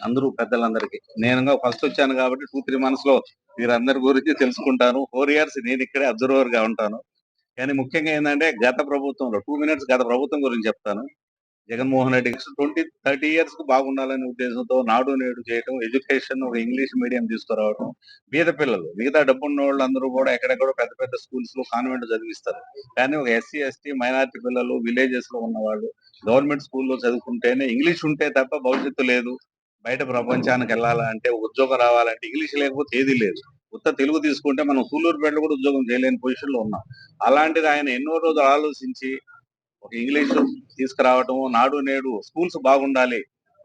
అందరూ పెద్దలందరికీ నేను ఫస్ట్ వచ్చాను కాబట్టి 2-3 months లో వీరందరి గురించి తెలుసుకుంటాను. 4 years నేను ఇక్కడే అబ్జర్వర్ గా ఉంటాను. కానీ ముఖ్యంగా ఏంటంటే గత ప్రభుత్వంలో 2 minutes గత ప్రభుత్వం గురించి చెప్తాను. జగన్మోహన్ రెడ్డి 20-30 years కు బాగుండాలనే ఉద్దేశంతో నాడు నేడు చేయటం, ఎడ్యుకేషన్ ఒక ఇంగ్లీష్ మీడియం తీసుకురావడం, బీద పిల్లలు మిగతా డబ్బున్న వాళ్ళు అందరూ కూడా ఎక్కడెక్కడో పెద్ద పెద్ద స్కూల్స్ లో కాన్వెంట్ చదివిస్తారు. కానీ ఒక ఎస్సీ ఎస్టీ మైనారిటీ పిల్లలు విలేజెస్ లో ఉన్న వాళ్ళు గవర్నమెంట్ స్కూల్లో చదువుకుంటేనే ఇంగ్లీష్ ఉంటే తప్ప భవిష్యత్తు లేదు. బయట ప్రపంచానికి వెళ్ళాలంటే ఉద్యోగం రావాలంటే ఇంగ్లీష్ లేకపోతే ఏది లేదు. ఉత్త తెలుగు తీసుకుంటే మనం సూలూరుపేటలో కూడా ఉద్యోగం చేయలేని పొజిషన్ లో ఉన్నాం. అలాంటిది ఆయన ఎన్నో రోజులు ఆలోచించి ఒక ఇంగ్లీష్ తీసుకురావటం, నాడు నేడు స్కూల్స్ బాగుండాలి,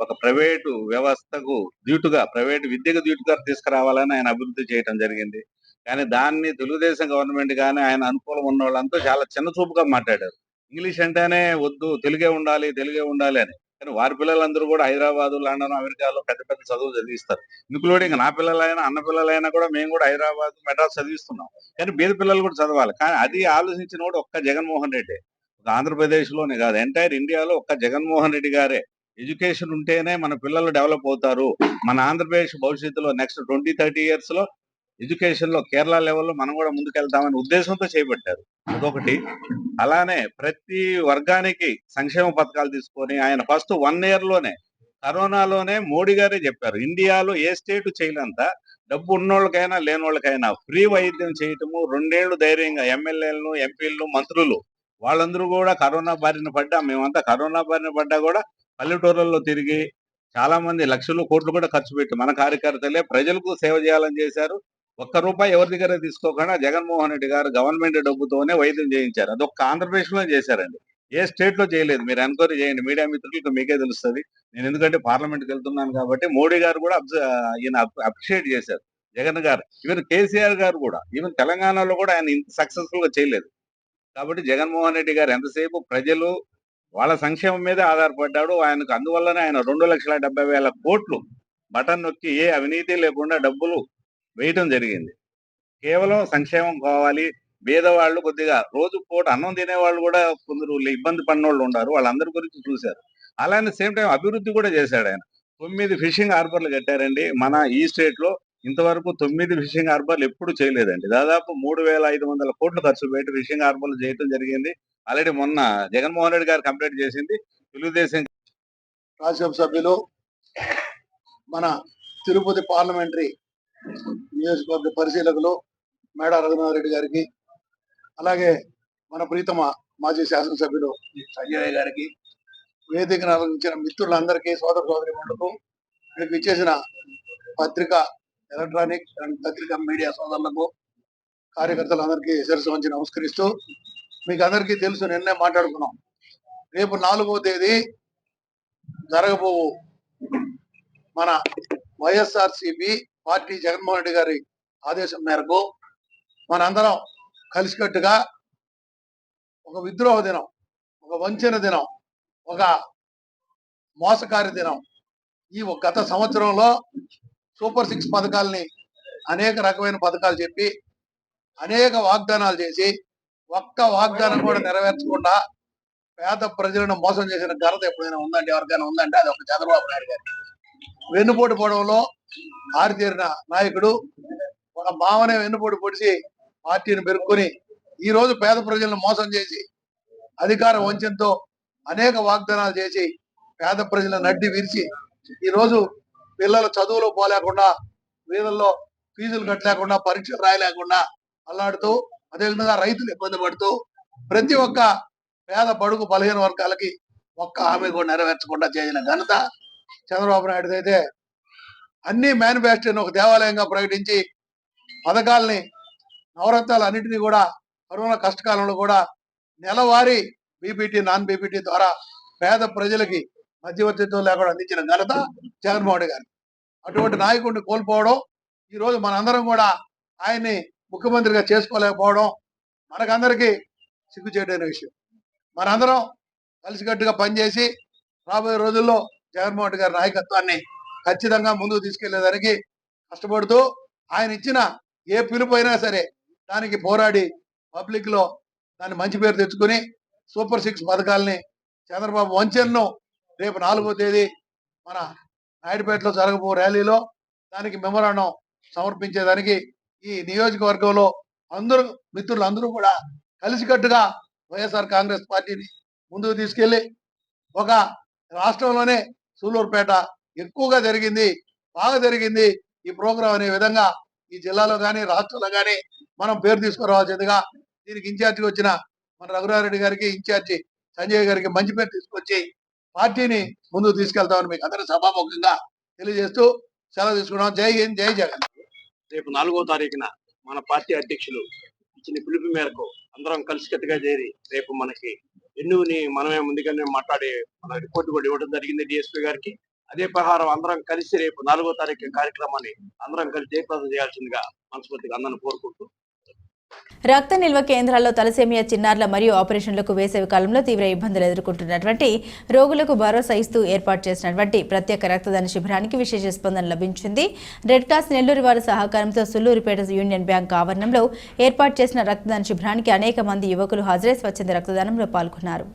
ఒక ప్రైవేటు వ్యవస్థకు ధీటుగా, ప్రైవేటు విద్యకు ధీటుగా తీసుకురావాలని ఆయన అభివృద్ధి చేయడం జరిగింది. కానీ దాన్ని తెలుగుదేశం గవర్నమెంట్ కానీ ఆయన అనుకూలం ఉన్న వాళ్ళంతా చాలా చిన్న చూపుగా మాట్లాడారు. ఇంగ్లీష్ అంటేనే వద్దు, తెలుగే ఉండాలి, తెలుగే ఉండాలి అని. కానీ వారి పిల్లలందరూ కూడా హైదరాబాద్, లండన్, అమెరికాలో పెద్ద పెద్ద చదువులు చదివిస్తారు. ఇంక్లూడింగ్ నా పిల్లలైనా, అన్న పిల్లలైనా కూడా మేము కూడా హైదరాబాద్, మెడ్రాస్ చదివిస్తున్నాం. కానీ బీద పిల్లలు కూడా చదవాలి. కానీ అది ఆలోచించిన కూడా ఒక్క జగన్మోహన్ రెడ్డి. ఆంధ్రప్రదేశ్ లోనే కాదు, ఎంటైర్ ఇండియాలో ఒక్క జగన్మోహన్ రెడ్డి గారే. ఎడ్యుకేషన్ ఉంటేనే మన పిల్లలు డెవలప్ అవుతారు. మన ఆంధ్రప్రదేశ్ భవిష్యత్తులో నెక్స్ట్ 20-30 years లో ఎడ్యుకేషన్ లో కేరళ లెవెల్లో మనం కూడా ముందుకెళ్తామనే ఉద్దేశంతో చేపట్టారు. అదొకటి. అలానే ప్రతి వర్గానికి సంక్షేమ పథకాలు తీసుకొని ఆయన ఫస్ట్ 1 year లోనే కరోనాలోనే మోడీ గారే చెప్పారు, ఇండియాలో ఏ స్టేట్ చేయలేంత డబ్బు ఉన్నోళ్ళకైనా లేనోళ్ళకైనా ఫ్రీ వైద్యం చేయటము. 2 ఏళ్లు ధైర్యంగా ఎమ్మెల్యేలను, ఎంపీలను, మంత్రులు వాళ్ళందరూ కూడా కరోనా బారిన పడ్డా, మేమంతా కరోనా బారిన పడ్డా కూడా పల్లెటూర్లలో తిరిగి చాలా మంది లక్షలు కోట్లు కూడా ఖర్చు పెట్టి మన కార్యకర్తలే ప్రజలకు సేవ చేయాలని చేశారు. ఒక్క రూపాయి ఎవరి దగ్గర తీసుకోకుండా జగన్మోహన్ రెడ్డి గారు గవర్నమెంట్ డబ్బుతోనే వైద్యం చేయించారు. అదొక్క ఆంధ్రప్రదేశ్ లో చేశారండి, ఏ స్టేట్ లో చేయలేదు. మీరు ఎంక్వైరీ చేయండి, మీడియా మిత్రులకు మీకే తెలుస్తుంది. నేను ఎందుకంటే పార్లమెంట్కి వెళ్తున్నాను కాబట్టి మోడీ గారు కూడా ఈయన అప్రిషియేట్ చేశారు జగన్ గారు. ఈవెన్ కేసీఆర్ గారు కూడా, ఈవెన్ తెలంగాణలో కూడా ఆయన ఇంత సక్సెస్ఫుల్ గా చేయలేదు. కాబట్టి జగన్మోహన్ రెడ్డి గారు ఎంతసేపు ప్రజలు వాళ్ళ సంక్షేమం మీదే ఆధారపడ్డాడు. ఆయనకు అందువల్లనే ఆయన 2,70,000 కోట్లు బటన్ నొక్కి ఏ అవినీతి లేకుండా డబ్బులు వేయటం జరిగింది. కేవలం సంక్షేమం కావాలి. పేదవాళ్ళు కొద్దిగా రోజు పూట అన్నం తినేవాళ్ళు కూడా కొందరు ఇబ్బంది పడినోళ్ళు ఉన్నారు, వాళ్ళందరి గురించి చూశారు. అలానే సేమ్ టైం అభివృద్ధి కూడా చేశాడు ఆయన. 9 ఫిషింగ్ హార్బర్లు కట్టారండి మన ఈ స్టేట్ లో. ఇంతవరకు 9 ఫిషింగ్ హార్బర్లు ఎప్పుడు చేయలేదండి. దాదాపు 3,500 కోట్లు ఖర్చు పెట్టి ఫిషింగ్ హార్బర్లు చేయడం జరిగింది. ఆల్రెడీ మొన్న జగన్మోహన్ రెడ్డి గారు కంప్లీట్ చేసింది. తెలుగుదేశం రాజ్యసభ సభ్యులు, మన తిరుపతి పార్లమెంటరీ నియోజకవర్గ పరిశీలకులు మేడా రఘునాథరెడ్డి గారికి, అలాగే మన ప్రీతమ మాజీ శాసనసభ్యులు సంజయ్ గారికి, వేదికను అలంకరించిన మిత్రులందరికీ, సోదర సోదరీమణులకు, ఇక్కడికి ఇచ్చేసిన పత్రికా, ఎలక్ట్రానిక్ అండ్ పత్రికా మీడియా సోదరులకు, కార్యకర్తలందరికీ శిరస్సు వంచి నమస్కరిస్తూ, మీకు అందరికీ తెలుసు, నిన్నే మాట్లాడుకున్నాం, రేపు 4వ తేదీ జరగబో మన వైఎస్ఆర్సీపీ పార్టీ జగన్మోహన్ రెడ్డి గారి ఆదేశం మేరకు మనందరం కలిసికట్టుగా ఒక విద్రోహ దినం, ఒక వంచన దినం, ఒక మోసకారి దినం, ఈ గత సంవత్సరంలో సూపర్ 6 పథకాలని అనేక రకమైన పథకాలు చెప్పి అనేక వాగ్దానాలు చేసి ఒక్క వాగ్దానం కూడా నెరవేర్చకుండా పేద ప్రజలను మోసం చేసిన ఘనత ఎప్పుడైనా ఉందంటే, ఎవరికైనా ఉందంటే అది ఒక చంద్రబాబు నాయుడు గారు. వెన్నుపోటు పొడవలో ఆరితేరిన నాయకుడు, ఒక మావనే వెన్నుపోటు పొడిచి పార్టీని పెరుక్కొని ఈ రోజు పేద ప్రజలను మోసం చేసి అధికార వంచనతో అనేక వాగ్దానాలు చేసి పేద ప్రజల నడ్డి విరిచి ఈ రోజు పిల్లలు చదువులో పోలేకుండా, వీధుల్లో ఫీజులు కట్టలేకుండా, పరీక్షలు రాయలేకుండా అల్లాడుతూ, అదేవిధంగా రైతులు ఇబ్బంది పడుతూ, ప్రతి ఒక్క పేద బడుగు బలహీన వర్గాలకి ఒక్క హామీ కూడా నెరవేర్చకుండా చేసిన ఘనత చంద్రబాబు నాయుడు అయితే, అన్ని మేనిఫెస్టోని ఒక దేవాలయంగా ప్రకటించి పథకాలని, నవరత్నాలు అన్నింటినీ కూడా కరోనా కష్టకాలంలో కూడా నెలవారీ బీపీటీ, నాన్ బీపీటీ ద్వారా పేద ప్రజలకి మధ్యవర్తిత్వం లేకుండా అందించిన ఘనత జగన్మోహన్ రెడ్డి గారు. అటువంటి నాయకుడిని కోల్పోవడం, ఈ రోజు మనందరం కూడా ఆయన్ని ముఖ్యమంత్రిగా చేసుకోలేకపోవడం మనకందరికీ సిగ్గుచేటైన విషయం. మనందరం కలిసికట్టుగా పనిచేసి రాబోయే రోజుల్లో జగన్మోహన్ రెడ్డి గారి నాయకత్వాన్ని ఖచ్చితంగా ముందుకు తీసుకెళ్లేదానికి కష్టపడుతూ, ఆయన ఇచ్చిన ఏ పిలుపు అయినా సరే దానికి పోరాడి పబ్లిక్ లో దాన్ని మంచి పేరు తెచ్చుకొని సూపర్ 6 పథకాలని చంద్రబాబు వంచనను రేపు 4వ తేదీ మన నాయుడుపేటలో జరగబో ర్యాలీలో దానికి మెమోరాండం సమర్పించేదానికి ఈ నియోజకవర్గంలో అందరూ మిత్రులు అందరూ కూడా కలిసికట్టుగా వైఎస్ఆర్ కాంగ్రెస్ పార్టీని ముందుకు తీసుకెళ్లి ఒక రాష్ట్రంలోనే సూలూరుపేట ఎక్కువగా జరిగింది, బాగా జరిగింది ఈ ప్రోగ్రాం అనే విధంగా ఈ జిల్లాలో కానీ రాష్ట్రంలో కానీ మనం పేరు తీసుకురావాల్సిందిగా దీనికి ఇన్ఛార్జిగా వచ్చిన మన రఘురారెడ్డి గారికి, ఇన్ఛార్జి సంజయ్ గారికి మంచి పేరు తీసుకొచ్చి పార్టీని ముందుకు తీసుకెళ్తామని మీకు అందరూ సభాముఖంగా తెలియజేస్తూ సెలవు తీసుకున్నాం. జై హింద్, జై జగన్. రేపు 4వ తారీఖున మన పార్టీ అధ్యక్షులు ఇచ్చిన పిలుపు మేరకు అందరం కలిసికట్టుగా చేరి రేపు మనకి ఎన్నుని మనమే ముందుగానే మాట్లాడి మన రిపోర్ట్ కూడా ఇవ్వడం జరిగింది డిఎస్పీ గారికి. అదే ప్రకారం అందరం కలిసి రేపు 4వ తారీఖు కార్యక్రమాన్ని అందరం కలిసి జయప్రదం చేయాల్సిందిగా మనస్ఫూర్తిగా అందరిని కోరుకుంటూ రక్త నిల్వ కేంద్రాల్లో తలసేమియా చిన్నారుల మరియు ఆపరేషన్లకు వేసవి కాలంలో తీవ్ర ఇబ్బందులు ఎదుర్కొంటున్నటువంటి రోగులకు భరోసా ఇస్తూ ఏర్పాటు చేసినటువంటి ప్రత్యేక రక్తదాన శిబిరానికి విశేష స్పందన లభించింది. రెడ్ క్రాస్ నెల్లూరు వారి సహకారంతో సుల్లూరుపేట యూనియన్ బ్యాంక్ ఆవరణంలో ఏర్పాటు చేసిన రక్తదాన శిబిరానికి అనేక మంది యువకులు హాజరై స్వచ్ఛంద రక్తదానంలో పాల్గొన్నారు.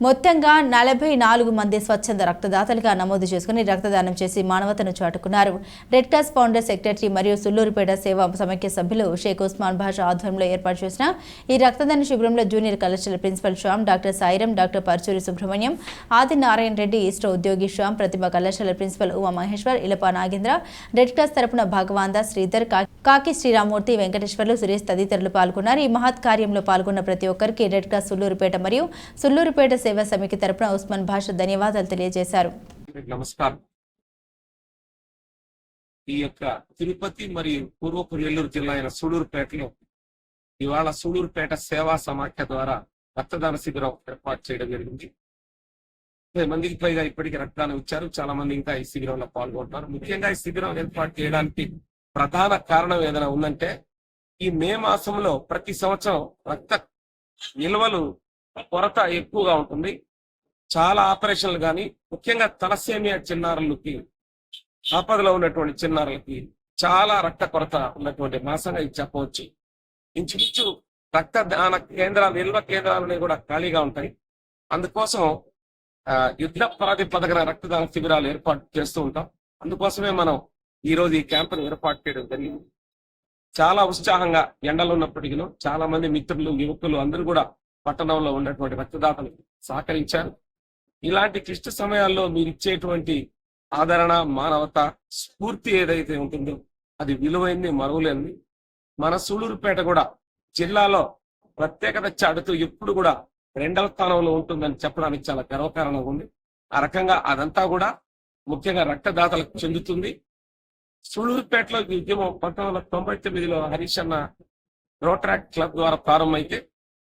మొత్తంగా 44 మంది స్వచ్ఛంద రక్తదాతలుగా నమోదు చేసుకుని రక్తదానం చేసి మానవతను చాటుకున్నారు. రెడ్ క్రాస్ ఫౌండర్ సెక్రటరీ మరియు సుల్లూరుపేట సేవా సమైక్య సభ్యులు షేక్ ఉస్మాన్ భాషా ఆధ్వర్యంలో ఏర్పాటు చేసిన ఈ రక్తదాన శిబిరంలో జూనియర్ కళాశాల principal Shyam, doctor Sairam, doctor Parchuri Subrahmanyam, Adi Narayana Reddy, ISRO ఉద్యోగి శ్యామ్, ప్రతిభ కళాశాల principal Uma Maheshwar, Ilapa Nagendra, red cross తరపున భాగవాంద శ్రీధర్, కాకి శ్రీరామూర్తి, వెంకటేశ్వర్లు, సురేష్ తదితరులు పాల్గొన్నారు. ఈ మహత్ కార్యంలో పాల్గొన్న ప్రతి ఒక్కరికి రెడ్ క్రాస్ సుల్లూరుపేట మరియు సుల్లూరుపేట సేవా సమితి తరపున ఉస్మాన్ భాష ధన్యవాదాలు తెలియజేశారు. నమస్కారం. ఈ యొక్క తిరుపతి మరియు పూర్వపు నెల్లూరు జిల్లా అయిన సూళూరుపేటలో ఇవాళ సూళూరుపేట సేవా సమాఖ్య ద్వారా రక్తదాన శిబిరం ఏర్పాటు చేయడం జరిగింది. 10 మందికి పైగా ఇప్పటికీ రక్తదానం ఇచ్చారు. చాలా మంది ఇంకా ఈ శిబిరంలో పాల్గొంటున్నారు. ముఖ్యంగా ఈ శిబిరం ఏర్పాటు చేయడానికి ప్రధాన కారణం ఏదైనా ఉందంటే ఈ మే మాసంలో ప్రతి సంవత్సరం రక్త నిల్వలు కొరత ఎక్కువగా ఉంటుంది. చాలా ఆపరేషన్లు కానీ ముఖ్యంగా తలసేమియా చిన్నారులకి, ఆపదలో ఉన్నటువంటి చిన్నారులకి చాలా రక్త కొరత ఉన్నటువంటి మాసంగా ఇది చెప్పవచ్చు. ఇంచుమించు రక్తదాన కేంద్రాలు, నిల్వ కేంద్రాలని కూడా ఖాళీగా ఉంటాయి. అందుకోసం యుద్ధ ప్రాతిపదికన రక్తదాన శిబిరాలు ఏర్పాటు చేస్తూ ఉంటాం. అందుకోసమే మనం ఈ రోజు ఈ క్యాంపును ఏర్పాటు చేయడం జరిగింది. చాలా ఉత్సాహంగా ఎండలు ఉన్నప్పటికీ చాలా మంది మిత్రులు, యువకులు అందరూ కూడా పట్టణంలో ఉన్నటువంటి రక్తదాతలు సహకరించారు. ఇలాంటి క్లిష్ట సమయాల్లో మీరు ఇచ్చేటువంటి ఆదరణ, మానవత, స్ఫూర్తి ఏదైతే ఉంటుందో అది విలువైంది, మరువలేనిది. మన సూళూరుపేట కూడా జిల్లాలో ప్రత్యేకత చాటుతూ ఎప్పుడు కూడా 2వ స్థానంలో ఉంటుందని చెప్పడానికి చాలా గర్వకారణంగా ఉంది. ఆ రకంగా అదంతా కూడా ముఖ్యంగా రక్తదాతలకు చెందుతుంది. సూళూరుపేటలో ఈ ఉద్యమం 1999లో హరీష్ అన్న రోటరాక్ట్ క్లబ్ ద్వారా ప్రారంభమైతే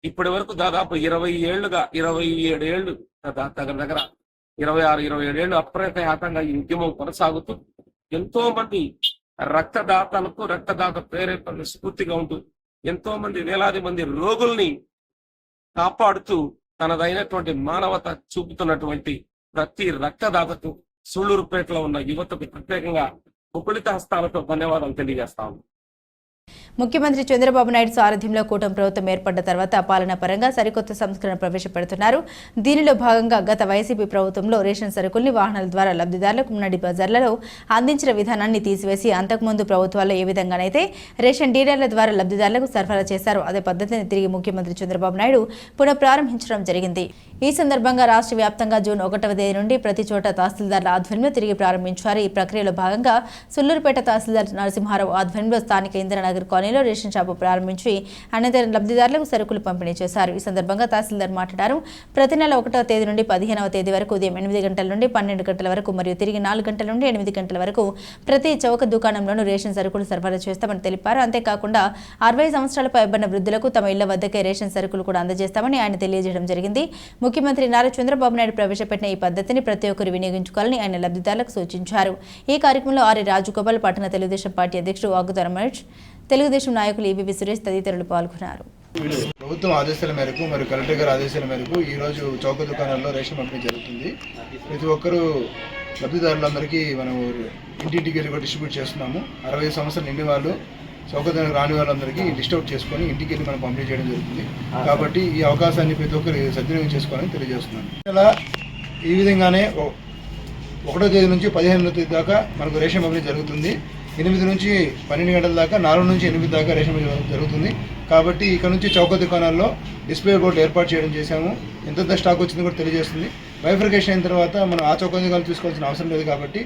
ఇప్పటి వరకు దాదాపు 27 ఏళ్లు దగ్గర 26-27 ఏళ్లు అప్రయత్నంగా ఈ ఉద్యమం కొనసాగుతూ ఎంతో మంది రక్తదాతలకు, రక్తదాత ప్రేరేపణ స్ఫూర్తిగా ఉంటూ ఎంతో మంది వేలాది మంది రోగుల్ని కాపాడుతూ తనదైనటువంటి మానవత చూపుతున్నటువంటి ప్రతి రక్తదాతకు సూళూరుపేటలో ఉన్న యువతకు ప్రత్యేకంగా ముకుళిత హస్తాలతో ధన్యవాదాలు తెలియజేస్తాము. ముఖ్యమంత్రి చంద్రబాబు నాయుడు సారథ్యంలో కూటమి ప్రభుత్వం ఏర్పడ్డ తర్వాత పాలనా పరంగా సరికొత్త సంస్కరణ ప్రవేశపెడుతున్నారు. దీనిలో భాగంగా గత వైసీపీ ప్రభుత్వంలో రేషన్ సరుకుల్ని వాహనాల ద్వారా లబ్ధిదారులకు మున్నడి బజార్లలో అందించిన విధానాన్ని తీసివేసి అంతకుముందు ప్రభుత్వాల్లో ఏ విధంగానైతే రేషన్ డీలర్ల ద్వారా లబ్ధిదారులకు సరఫరా చేశారో అదే పద్ధతిని తిరిగి ముఖ్యమంత్రి చంద్రబాబు నాయుడు పునఃప్రారంభించడం జరిగింది. ఈ సందర్భంగా రాష్ట్ర వ్యాప్తంగా జూన్ 1వ తేదీ నుండి ప్రతి చోట తహసీల్దార్ల ఆధ్వర్యంలో తిరిగి ప్రారంభించారు. ఈ ప్రక్రియలో భాగంగా సుల్లూరుపేట తహసీల్దార్ నరసింహారావు ఆధ్వర్యంలో స్థానిక ఇందిరానగర్ కాలనీలో రేషన్ షాపు ప్రారంభించి అనంతరం లబ్ధిదారులకు సరుకులు పంపిణీ చేశారు. ఈ సందర్భంగా తహసీల్దార్ మాట్లాడారు. ప్రతి నెల 1వ తేదీ నుండి 15వ తేదీ వరకు ఉదయం 8 గంటల నుండి 12 గంటల వరకు మరియు తిరిగి 4 గంటల నుండి 8 గంటల వరకు ప్రతి చౌక దుకాణంలోనూ రేషన్ సరుకులు సరఫరా చేస్తామని తెలిపారు. అంతేకాకుండా 60 సంవత్సరాల పైబడిన వృద్ధులకు తమ ఇళ్ల వద్దకే రేషన్ సరుకులు కూడా అందజేస్తామని ఆయన తెలియజేయడం జరిగింది. ముఖ్యమంత్రి నారా చంద్రబాబు నాయుడు ప్రవేశపెట్టిన ఈ పద్ధతిని ప్రతి ఒక్కరు వినియోగించుకోవాలని ఆయన లబ్ధిదారులకు సూచించారు. ఈ కార్యక్రమంలో ఆర్య రాజగోపాల్, పట్టణ తెలుగుదేశం పార్టీ అధ్యక్షుడు ఆగుతారు రమేష్, తెలుగుదేశం నాయకులు ఈబీవీ సురేష్ తదితరులు పాల్గొన్నారు. ప్రభుత్వం ఆదేశాల మేరకు మరియు కలెక్టర్ గారి ఆదేశాల మేరకు ఈరోజు చౌక దుకాణాల్లో రేషన్ పంపిణీ జరుగుతుంది. ప్రతి ఒక్కరూ లబ్ధిదారులందరికీ మనం ఇంటింటికి వెళ్ళి డిస్ట్రిబ్యూట్ చేస్తున్నాము. 60 సంవత్సరాలు నిండి వాళ్ళు సౌకర్యం రాని వాళ్ళందరికీ లిస్ట్ అవుట్ చేసుకొని ఇంటికి వెళ్ళి మనం పంపిణీ చేయడం జరుగుతుంది. కాబట్టి ఈ అవకాశాన్ని ప్రతి ఒక్కరు సద్వినియోగం చేసుకోవాలని తెలియజేస్తున్నాను. ఇలా ఈ విధంగానే 1వ తేదీ నుంచి 15వ తేదీ దాకా మనకు రేషన్ పంపిణీ జరుగుతుంది. 8 నుంచి 12 గంటల దాకా, 4 నుంచి 8 దాకా రేషన్ పంపిణీ జరుగుతుంది. కాబట్టి ఇక్కడ నుంచి చౌక దుకాణాల్లో డిస్ప్లే బోర్డు ఏర్పాటు చేయడం చేశాము. ఎంతెంత స్టాక్ వచ్చిందో కూడా తెలియజేస్తుంది. బైఫర్కేషన్ అయిన తర్వాత మనం ఆ చౌక దుకాణాలు తీసుకోవాల్సిన అవసరం లేదు. కాబట్టి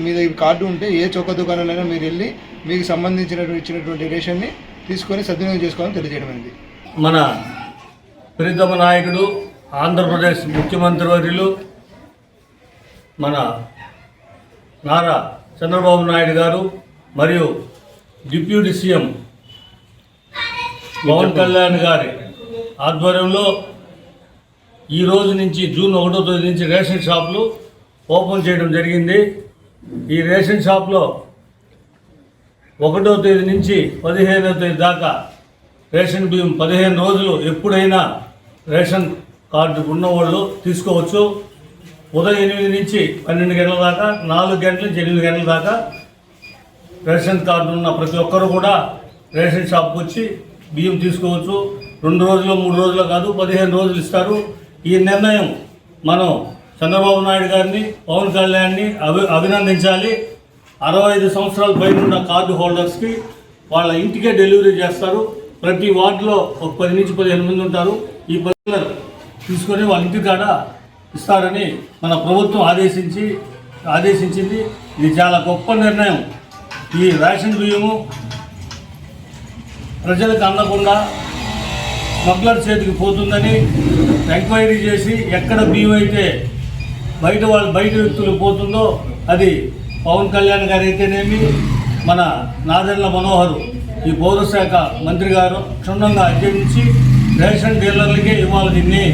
మీ దగ్గర కార్డు ఉంటే ఏ చౌక దుకాణాలైనా మీరు వెళ్ళి మీకు ఇచ్చినటువంటి రేషన్ని తీసుకొని సద్వినియోగం చేసుకోవాలని తెలియజేయడం అనేది. మన ప్రీతమ నాయకుడు ఆంధ్రప్రదేశ్ ముఖ్యమంత్రి వర్యులు మన నారా చంద్రబాబు నాయుడు గారు మరియు డిప్యూటీ సీఎం పవన్ కళ్యాణ్ గారి ఆధ్వర్యంలో ఈ రోజు నుంచి జూన్ 1వ తేదీ నుంచి రేషన్ షాపులు ఓపెన్ చేయడం జరిగింది. ఈ రేషన్ షాప్లో 1వ తేదీ నుంచి 15వ తేదీ దాకా రేషన్ బియ్యం 15 రోజులు ఎప్పుడైనా రేషన్ కార్డు ఉన్నవాళ్ళు తీసుకోవచ్చు. ఉదయం 8 నుంచి 12 గంటల దాకా, 4 గంటల నుంచి 8 గంటల దాకా రేషన్ కార్డు ఉన్న ప్రతి ఒక్కరు కూడా రేషన్ షాప్కి వచ్చి బియ్యం తీసుకోవచ్చు. 2 రోజులు 3 రోజులు కాదు, 15 రోజులు ఇస్తారు. ఈ నిర్ణయం మనం చంద్రబాబు నాయుడు గారిని, పవన్ కళ్యాణ్ని అభినందించాలి. 65 సంవత్సరాల పైన ఉన్న కార్డు హోల్డర్స్కి వాళ్ళ ఇంటికే డెలివరీ చేస్తారు. ప్రతి వార్డులో ఒక 10 నుంచి 15 మంది ఉంటారు. ఈ 10 తీసుకొని వాళ్ళ ఇంటి కాడ ఇస్తారని మన ప్రభుత్వం ఆదేశించింది. ఇది చాలా గొప్ప నిర్ణయం. ఈ రేషన్ బియ్యము ప్రజలకు అందకుండా స్మగ్లర్ చేతికి పోతుందని ఎంక్వైరీ చేసి ఎక్కడ బియ్యం అయితే బయట వ్యక్తులు పోతుందో అది పవన్ కళ్యాణ్ గారు అయితేనేమి, మన నాదెండ్ల మనోహర్ ఈ పౌరశాఖ మంత్రి గారు క్షుణ్ణంగా అధ్యయనించి రేషన్ డీలర్లకే ఇవ్వాలి. దీన్ని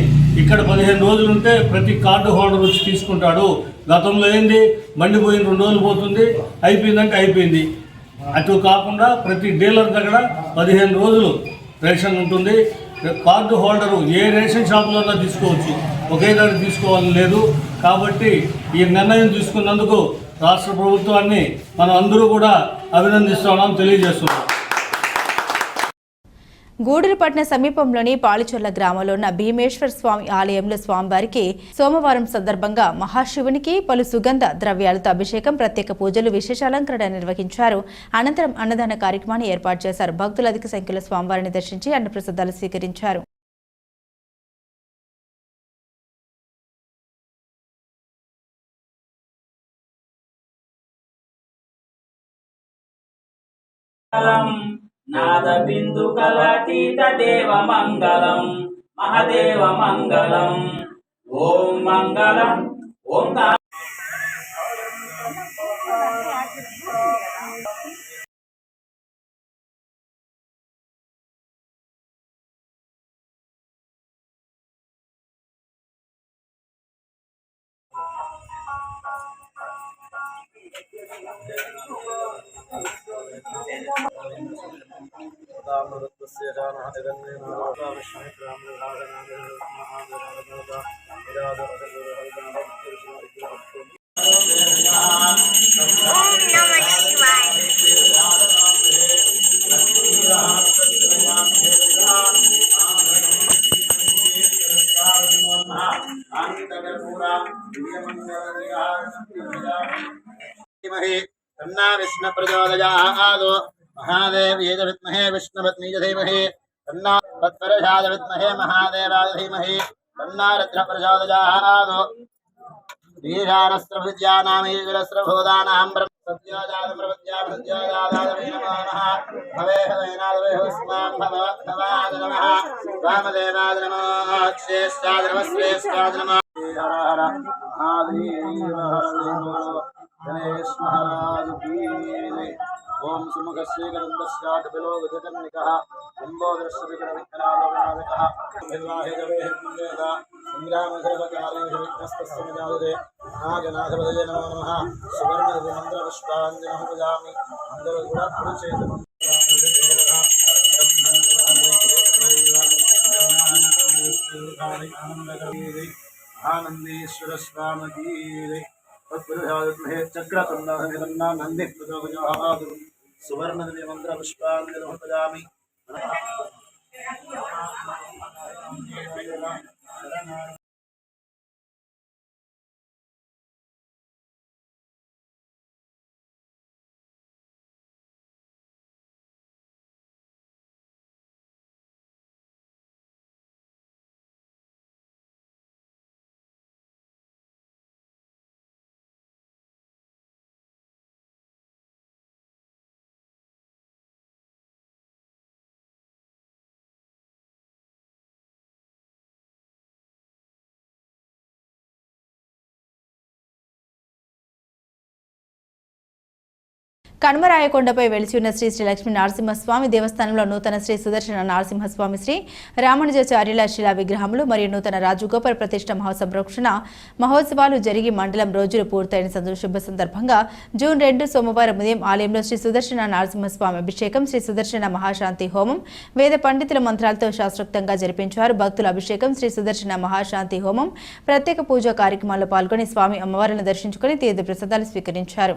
ఇక్కడ 15 రోజులు ఉంటే ప్రతి కార్డు హోల్డర్ వచ్చి తీసుకుంటాడు. గతంలో ఏంది, మండిపోయిన 2 రోజులు పోతుంది, అయిపోయిందంటే అయిపోయింది. అటు కాకుండా ప్రతి డీలర్ దగ్గర 15 రోజులు రేషన్ ఉంటుంది. కార్డు హోల్డరు ఏ రేషన్ షాపులోనా తీసుకోవచ్చు, ఒకే దగ్గర తీసుకోవాలని లేదు. కాబట్టి ఈ నిర్ణయం తీసుకున్నందుకు రాష్ట్ర ప్రభుత్వాన్ని మనం అందరూ కూడా అభినందిస్తున్నాం, తెలియజేస్తున్నాం. గూడూరు పట్టణ సమీపంలోని పాలిచొల్ల గ్రామంలో ఉన్న భీమేశ్వర స్వామి ఆలయంలో స్వామివారికి సోమవారం సందర్భంగా మహాశివునికి పలు సుగంధ ద్రవ్యాలతో అభిషేకం, ప్రత్యేక పూజలు, విశేష అలంకరణ నిర్వహించారు. అనంతరం అన్నదాన కార్యక్రమాన్ని ఏర్పాటు చేశారు. భక్తులు అధిక సంఖ్యలో స్వామివారిని దర్శించి అన్నప్రసాదాలు స్వీకరించారు. నాద బిందు కళాతీత దేవ మంగళం మహాదేవ మంగళం. ఓం మంగళం. ఓం तन्ना विष्णु प्रचोदयात् महादेव्यै च विद्महे विष्णुपत्नी च धीमहि तन्ना तत्परशाय विद्महे महादेवाय धीमहि तन्ना रुद्र प्रचोदयात् ईशानस्त्रविद्यानामीश्वरस्त्रभूतानां ब्रह्मसत्याजातप्रपद्याभृत्याजाताय नमः भवे हवैनादवे हुस्मां भवद्भवाय नमः वामदेवाय नमः श्रेष्ठाय नमः श्रेष्ठाय नमः हर हर महादेव गणेश महाराज की ओम सुमुखस्य गंधस्यात् बिलोगजकर्णिकः लंबोदरश्रीकरविक्रमालोकनाथकः भिल्वाहे जवेह पुण्यदा संग्रामघर्वकालेषु विघ्नस्तस्य निजायते नागनाथपदये नमो नमः सुवर्णमन्त्रपुष्पाञ्जलिं पूजयामि मङ्गलगुणपुरुषेतु आनंदेश्वर स्वामी की तत्पुरुषाय चक्रतुण्डः नंदि प्रचोदयात् సువర్ణమంత్ర పుష్పాంజలి కనుమరాయకొండపై వెలిసి ఉన్న శ్రీ శ్రీ లక్ష్మీ నరసింహస్వామి దేవస్థానంలో నూతన శ్రీ సుదర్శన నరసింహస్వామి శ్రీ రామానుజాచార్యుల శిలా విగ్రహములు మరియు నూతన రాజగోపుర ప్రతిష్ఠ మహాసంరక్షణ మహోత్సవాలు జరిగి మండలం రోజులు పూర్తయిన శుభ సందర్భంగా జూన్ 2 సోమవారం ఉదయం ఆలయంలో శ్రీ సుదర్శన నరసింహస్వామి అభిషేకం, శ్రీ సుదర్శన మహాశాంతి హోమం, వేద పండితుల మంత్రాలతో శాస్త్రోక్తంగా జరిపించారు. భక్తుల అభిషేకం, శ్రీ సుదర్శన మహాశాంతి హోమం, ప్రత్యేక పూజా కార్యక్రమాల్లో పాల్గొని స్వామి అమ్మవారిని దర్శించుకుని తీర్థ ప్రసాదాలు స్వీకరించారు.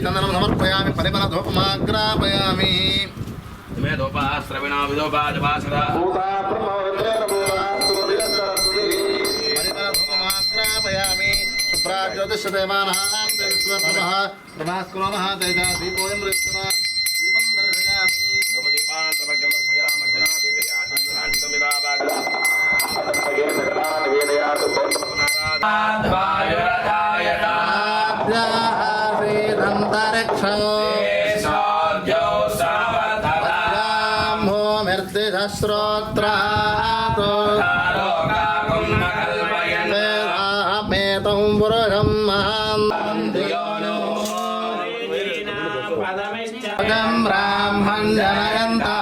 चंदनम समर्पयामि परिमलधूपमाग्रापयामि मे धूपाश्रविणो विधूपाजवासदा परिमलधूपमाग्रापयामि शुभ्राज्योतिषदेवानः देवस्वनमः ब्रह्मास्कुलमः तेजा दीपोयं रक्षणां दीपं दर्शयामि नवदीपान् तवज्जलमयामचना दिव्यान् संविदाभागः निवेदयातु श्रोत्रामेतं पुरुषं महां ब्राह्मण जनयन्तः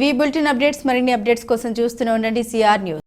ఇవి బులెటిన్ అప్డేట్స్. మరిన్ని అప్డేట్స్ కోసం చూస్తూనే ఉండండి సిఆర్ న్యూస్.